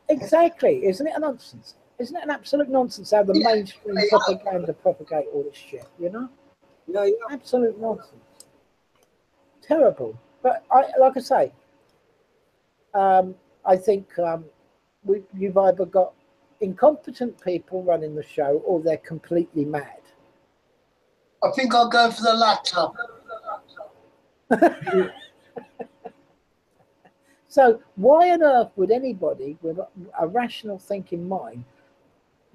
Exactly. Isn't it a nonsense? Isn't it an absolute nonsense how the mainstream propaganda propagate all this shit, you know? Yeah. Absolute nonsense. Terrible. But like I say, I think you've either got incompetent people running the show, or they're completely mad. I think I'll go for the latter. So why on earth would anybody with a rational thinking mind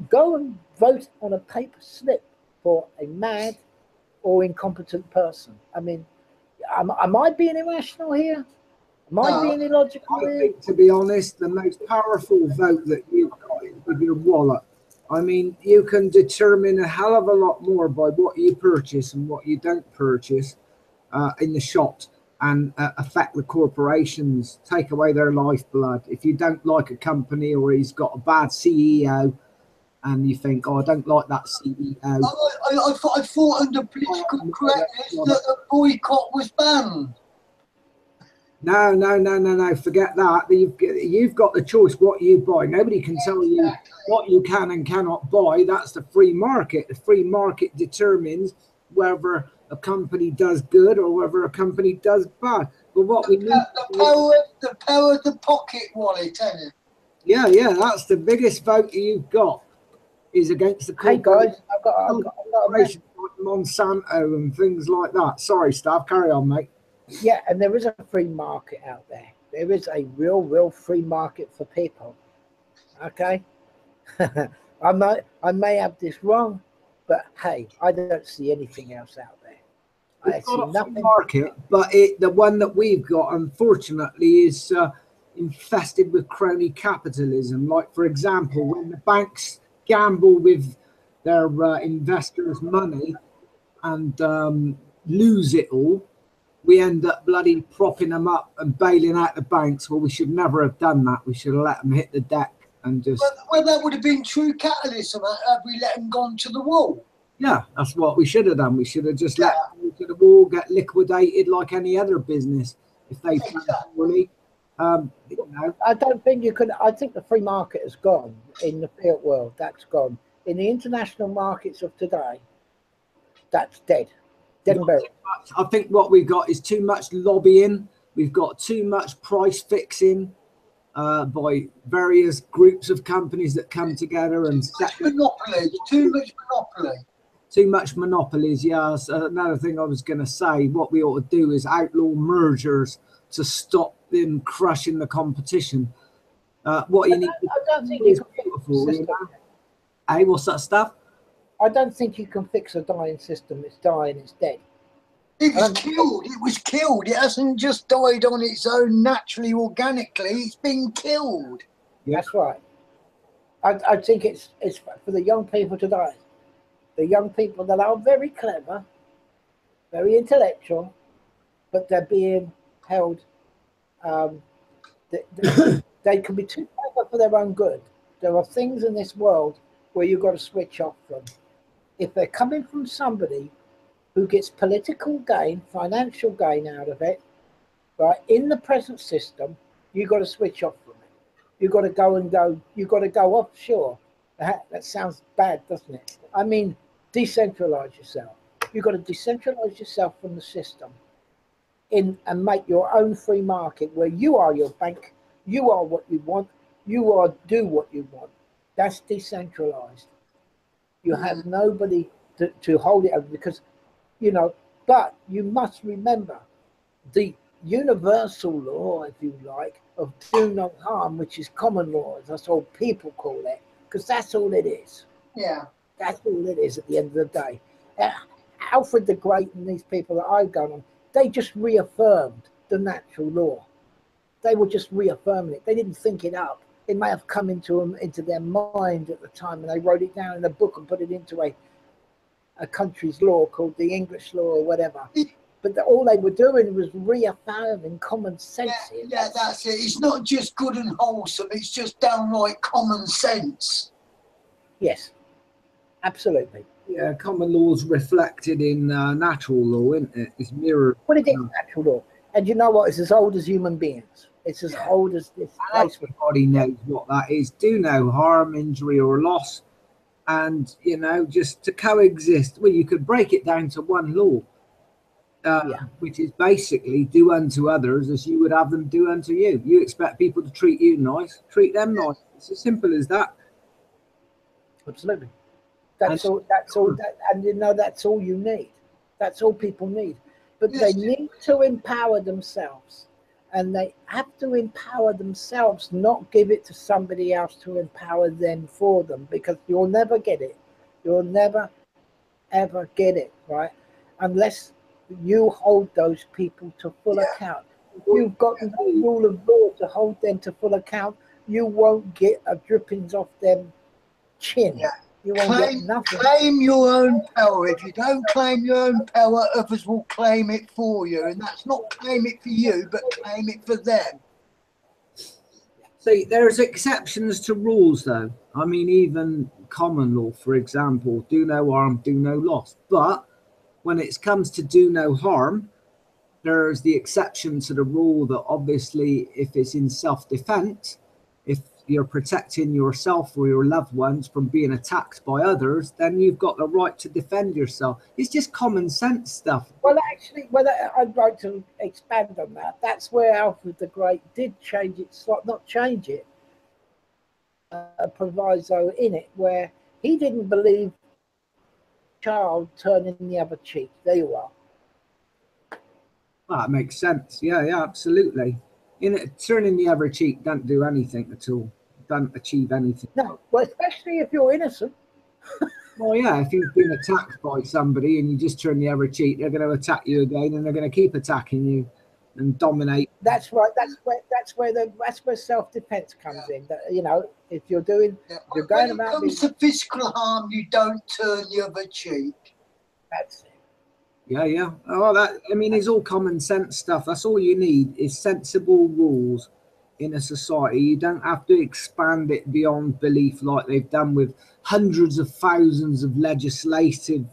go and vote on a paper slip for a mad or incompetent person? I mean, am I being irrational here? Am I being illogical I here? think, to be honest, the most powerful vote that you've got is with your wallet. I mean, you can determine a hell of a lot more by what you purchase and what you don't purchase in the shops, and affect the corporations, take away their lifeblood. If you don't like a company, or he's got a bad CEO, and you think, oh, I don't like that CEO. I thought under political correctness that a boycott was banned. No. Forget that. You've got the choice what you buy. Nobody can tell you what you can and cannot buy. That's the free market. The free market determines whether a company does good or whether a company does bad. But what we need, the power of the pocket wallet, isn't it? yeah, that's the biggest vote you've got, is against the Hey guys, I've got a corporations like Monsanto and things like that. Sorry, Stav, carry on, mate. Yeah, and there is a free market out there. There is a real free market for people. Okay, I may have this wrong, but hey, I don't see anything else out there. I It's see got a nothing. free market, but the one that we've got, unfortunately, is infested with crony capitalism. Like, for example, when the banks gamble with their investors' money and lose it all, we end up bloody propping them up and bailing out the banks. Well, we should never have done that. We should have let them hit the deck and just... Well, that would have been true capitalism had we let them gone to the wall. Yeah, that's what we should have done. We should have just let them go to the wall, get liquidated like any other business if they poorly. You know. I don't think you can. I think the free market has gone in the fiat world. That's gone. In the international markets of today, that's dead. Dead and buried. I think what we've got is too much lobbying. We've got too much price fixing by various groups of companies that come together and set Monopolies. Too much monopoly. Too much monopolies. Yeah, so another thing I was going to say, what we ought to do is outlaw mergers to stop them crushing the competition. What you need I don't think is you can beautiful. fix You the know? system. Hey, what's that stuff? I don't think you can fix a dying system. It's dying. It's dead. It was killed. It was killed. It hasn't just died on its own naturally, organically. It's been killed. Yeah. That's right. I think it's for the young people today. The young people that are very clever, very intellectual, but they're being held. They can be too clever for their own good. There are things in this world where you've got to switch off from. If they're coming from somebody who gets political gain, financial gain out of it, right, in the present system, you've got to switch off from it. You've got to you've got to go offshore. That sounds bad, doesn't it? I mean, decentralize yourself. You've got to decentralize yourself from the system and make your own free market where you are your bank, you are what you want, do what you want. That's decentralized. You have nobody to hold it over because, you know, but you must remember the universal law, if you like, of do no harm, which is common law. That's all people call it, because that's all it is. Yeah. That's all it is at the end of the day. Alfred the Great and these people that I've gone on, they just reaffirmed the natural law. They were just reaffirming it. They didn't think it up. It may have come into their mind at the time, and they wrote it down in a book and put it into a country's law called the English law or whatever. But all they were doing was reaffirming common sense. Yeah, that's it. It's not just good and wholesome. It's just downright common sense. Yes, absolutely. Yeah, common law's reflected in natural law, isn't it? It's mirrored. Well, it is natural law. And you know what? It's as old as human beings. It's as old as this place. Everybody knows what that is. Do no harm, injury or loss. And, you know, just to coexist. Well, you could break it down to one law, which is basically do unto others as you would have them do unto you. You expect people to treat you nice, treat them nice. It's as simple as that. Absolutely. That's all. That's all. And you know, that's all you need. That's all people need. But they need to empower themselves, and they have to empower themselves, not give it to somebody else to empower them for them, because you'll never get it. You'll never, ever get it, right? Unless you hold those people to full account. If you've got no rule of law to hold them to full account, you won't get a drippings off them chin. Yeah. You won't get nothing. Claim your own power. If you don't claim your own power, others will claim it for you. And that's not claim it for you, but claim it for them. See, there's exceptions to rules, though. I mean, even common law, for example, do no harm, do no loss. But when it comes to do no harm, there's the exception to the rule that obviously if it's in self-defense, if you're protecting yourself or your loved ones from being attacked by others, then you've got the right to defend yourself. It's just common sense stuff. Well, actually, I'd like to expand on that. That's where Alfred the Great did change it, not change it, a proviso in it, where he didn't believe child turning the other cheek. There you are. Well, that makes sense. Yeah, absolutely. Turning the other cheek don't do anything at all. Don't achieve anything. No, well, especially if you're innocent. Well, yeah, if you've been attacked by somebody and you just turn the other cheek, they're going to attack you again, and they're going to keep attacking you and dominate. That's right. That's where self-defense comes in. That, you know, if you're going when it comes to physical harm, you don't turn the other cheek. That's it. Yeah. Oh, it's all common sense stuff. That's all you need is sensible rules in a society. You don't have to expand it beyond belief like they've done with hundreds of thousands of legislative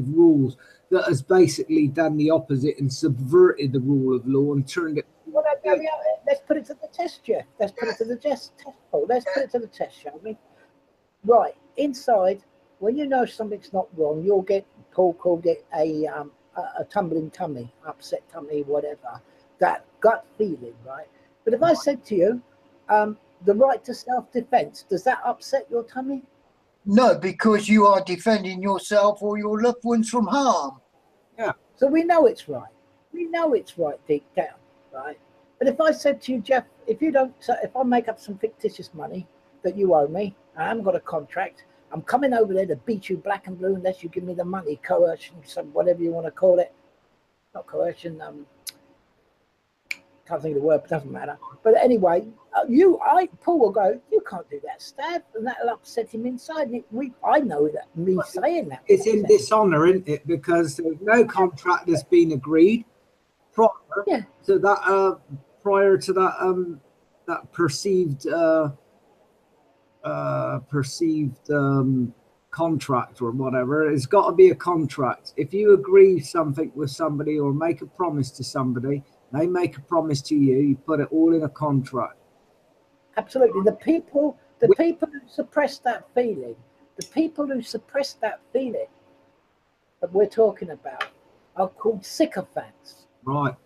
rules that has basically done the opposite and subverted the rule of law and turned it. Well, let's put it to the test, Jeff. Let's put it to the test. Let's put it to the test, shall we? Right, inside, when you know something's not wrong, you'll get a tumbling tummy, upset tummy, whatever. That gut feeling, right? But if I said to you, the right to self-defense, does that upset your tummy? No, because you are defending yourself or your loved ones from harm. Yeah. So we know it's right. We know it's right deep down, right? But if I said to you, Jeff, if I make up some fictitious money that you owe me, I haven't got a contract, I'm coming over there to beat you black and blue unless you give me the money, coercion, whatever you want to call it. Not coercion, can't think of the word, but it doesn't matter. But anyway, Paul will go, you can't do that, Stab, and that'll upset him inside. I know that, saying that. It's in dishonour, isn't it? Because there's no contract that's been agreed prior to that, that perceived contract or whatever. It's got to be a contract. If you agree something with somebody or make a promise to somebody, they make a promise to you, you put it all in a contract. Absolutely. The people who suppress that feeling, that we're talking about are called sycophants. Right.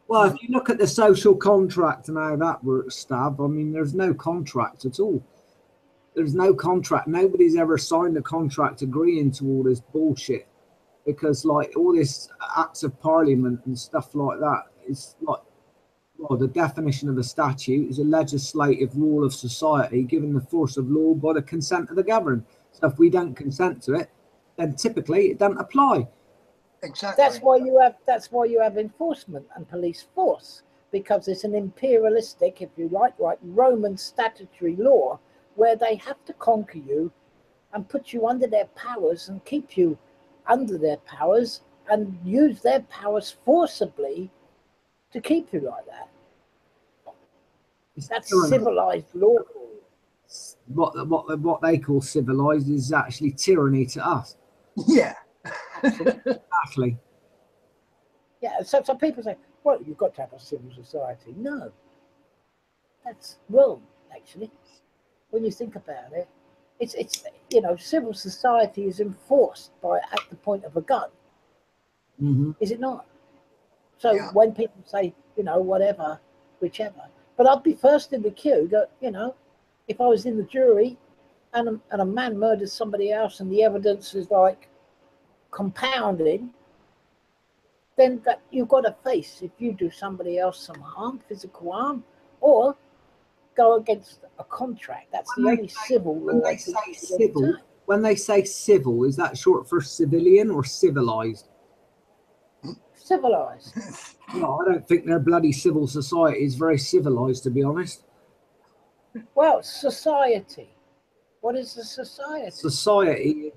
Well, if you look at the social contract and how that works, Stab, I mean, there's no contract at all. There's no contract. Nobody's ever signed a contract agreeing to all this bullshit. Because, like, all this acts of parliament and stuff like that is like, well, the definition of a statute is a legislative rule of society given the force of law by the consent of the governed. So if we don't consent to it, then typically it doesn't apply. Exactly. That's why you have enforcement and police force, because it's an imperialistic, if you like Roman statutory law, where they have to conquer you and put you under their powers and keep you under their powers and use their powers forcibly to keep you like that. That's civilized law. What they call civilized is actually tyranny to us. Yeah. Exactly. Yeah, so people say, well, you've got to have a civil society. No, that's wrong, actually. When you think about it, it's civil society is enforced at the point of a gun. Mm-hmm. Is it not? So when people say, whatever, whichever, but I'd be first in the queue that, if I was in the jury and a man murders somebody else and the evidence is like compounding, then that you've got to face if you do somebody else some harm, physical harm, or go against a contract. That's the only civil law. When they say civil, when they say civil, is that short for civilian or civilized? Civilized. No, I don't think their bloody civil society is very civilized, to be honest. Well, society. What is the society? Society.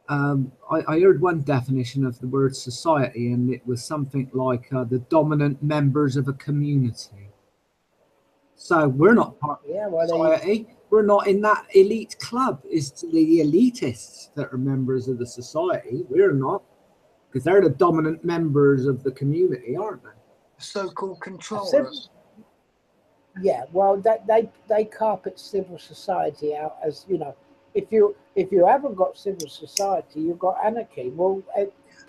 I heard one definition of the word society, and it was something like the dominant members of a community. So we're not part of society. We're not in that elite club. It's the elitists that are members of the society. We're not, because they're the dominant members of the community, aren't they? So-called controllers. Yeah, well, they carpet civil society out as, you know, if you haven't got civil society, you've got anarchy. Well,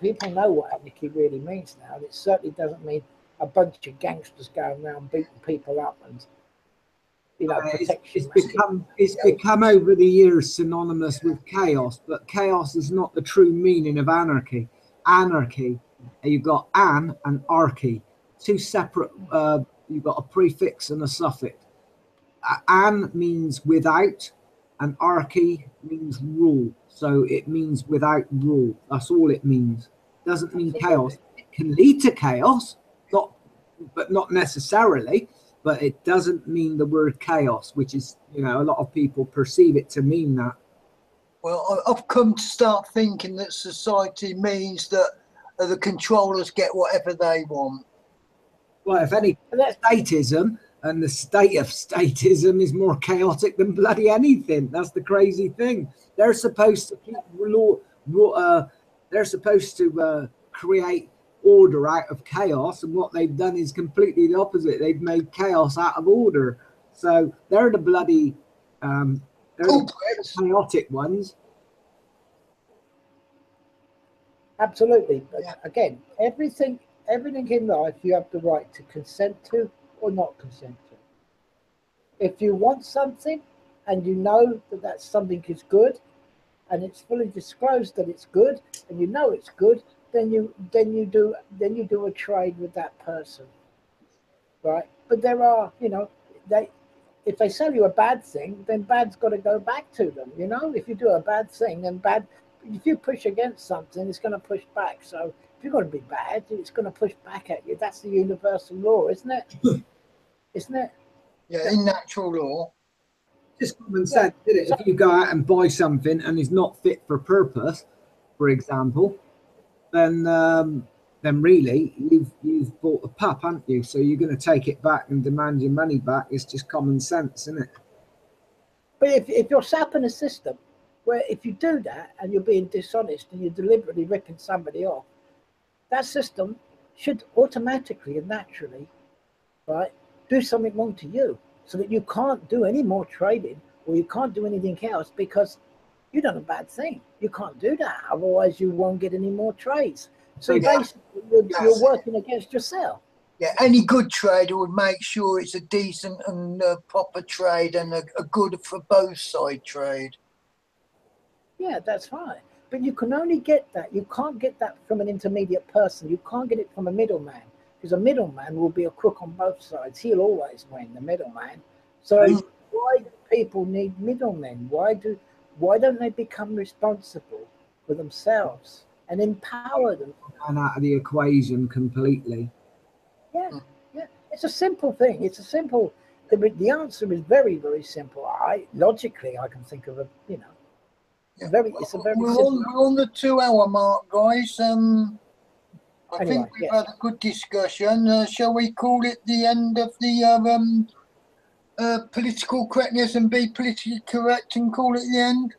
people know what anarchy really means now. And it certainly doesn't mean a bunch of gangsters going around beating people up and, you know, protection. It's become over the years synonymous with chaos, but chaos is not the true meaning of anarchy. Anarchy, you've got an and archy, two separate. You've got a prefix and a suffix. An means without, and archy means rule. So it means without rule. That's all it means. It doesn't mean chaos. It can lead to chaos, but not necessarily. But it doesn't mean the word chaos, which is, you know, a lot of people perceive it to mean that. Well, I've come to start thinking that society means that the controllers get whatever they want. Well, if any, statism, and the state of statism is more chaotic than bloody anything. That's the crazy thing. They're supposed to keep they're supposed to create order out of chaos, and what they've done is completely the opposite. They've made chaos out of order. So they're the bloody the chaotic ones. Absolutely. But again, everything in life you have the right to consent to or not consent to. If you want something and you know that something is good and it's fully disclosed that it's good and you know it's good, then you do a trade with that person, right? But there are, you know, if they sell you a bad thing, then bad's got to go back to them. You know, if you do a bad thing, then if you push against something, it's going to push back. So if you're going to be bad, it's going to push back at you. That's the universal law, isn't it? Isn't it? Yeah, in natural law. Just common sense, isn't it? If you go out and buy something and it's not fit for purpose, for example, then really you've bought a pup, haven't you? So you're going to take it back and demand your money back. It's just common sense, isn't it? But if you're sapping a system, where if you do that and you're being dishonest and you're deliberately ripping somebody off, that system should automatically and naturally, right, do something wrong to you, so that you can't do any more trading or you can't do anything else because you've done a bad thing. You can't do that, otherwise you won't get any more trades. So basically you're working against yourself. Yeah, any good trader would make sure it's a decent and proper trade and a good for both side trade. Yeah, that's right. But you can only get that. You can't get that from an intermediate person. You can't get it from a middleman, because a middleman will be a crook on both sides. He'll always win, the middleman. So why do people need middlemen? Why don't they become responsible for themselves and empower them? And out of the equation completely. Yeah. It's a simple thing. It's a simple. The answer is very, very simple. Logically I can think of a, you know. Yeah. It's a very we're simple. on the 2 hour mark, guys. I think we've yes. had a good discussion. Shall we call it the end of the political correctness and be politically correct and call it the end?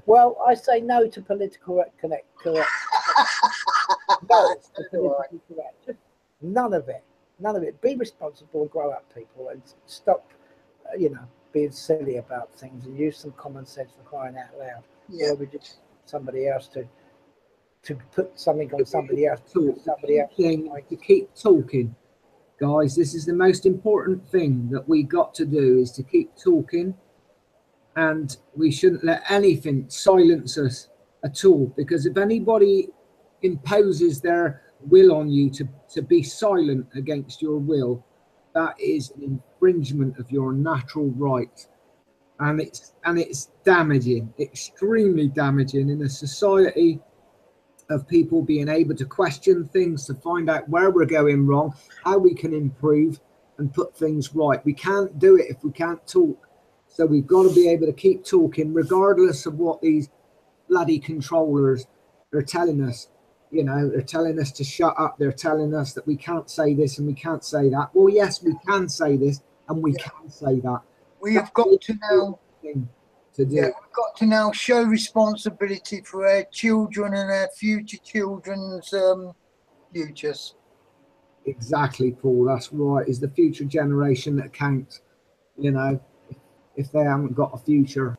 Well, I say no to political correct. No, to politically correct. Just none of it. Be responsible and grow up, people, and stop, you know, being silly about things and use some common sense, for crying out loud. Yeah. Or we just somebody else to put something on somebody else. To keep talking. guys, this is the most important thing that we got to do, is to keep talking, and we shouldn't let anything silence us at all, because if anybody imposes their will on you to be silent against your will, that is an infringement of your natural right, and it's damaging, extremely damaging in a society of people being able to question things, to find out where we're going wrong, how we can improve and put things right. We can't do it if we can't talk. So we've got to be able to keep talking regardless of what these bloody controllers are telling us. You know, they're telling us to shut up. They're telling us that we can't say this and we can't say that. Well, yes, we can say this and we can say that. We have got to now to do. Yeah, we've got to now show responsibility for our children and our future children's futures. Exactly, Paul. That's right. It's the future generation that counts. You know, if they haven't got a future.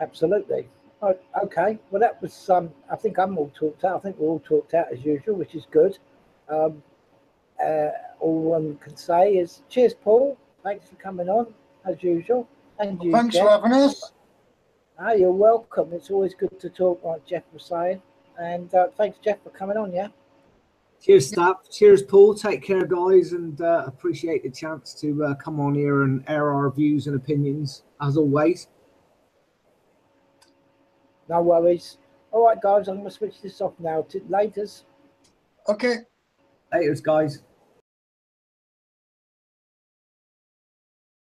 Absolutely. Oh, okay. Well, that was. I think I'm all talked out. I think we're all talked out as usual, which is good. All one can say is cheers, Paul. Thanks for coming on as usual. And you, Thanks Jeff. for having us. You're welcome. It's always good to talk, like Jeff was saying. And thanks, Jeff, for coming on. Yeah. Cheers, Stav. Cheers, Paul. Take care, guys, and appreciate the chance to come on here and air our views and opinions, as always. No worries. All right, guys, I'm going to switch this off now. Laters. Okay. Laters, guys.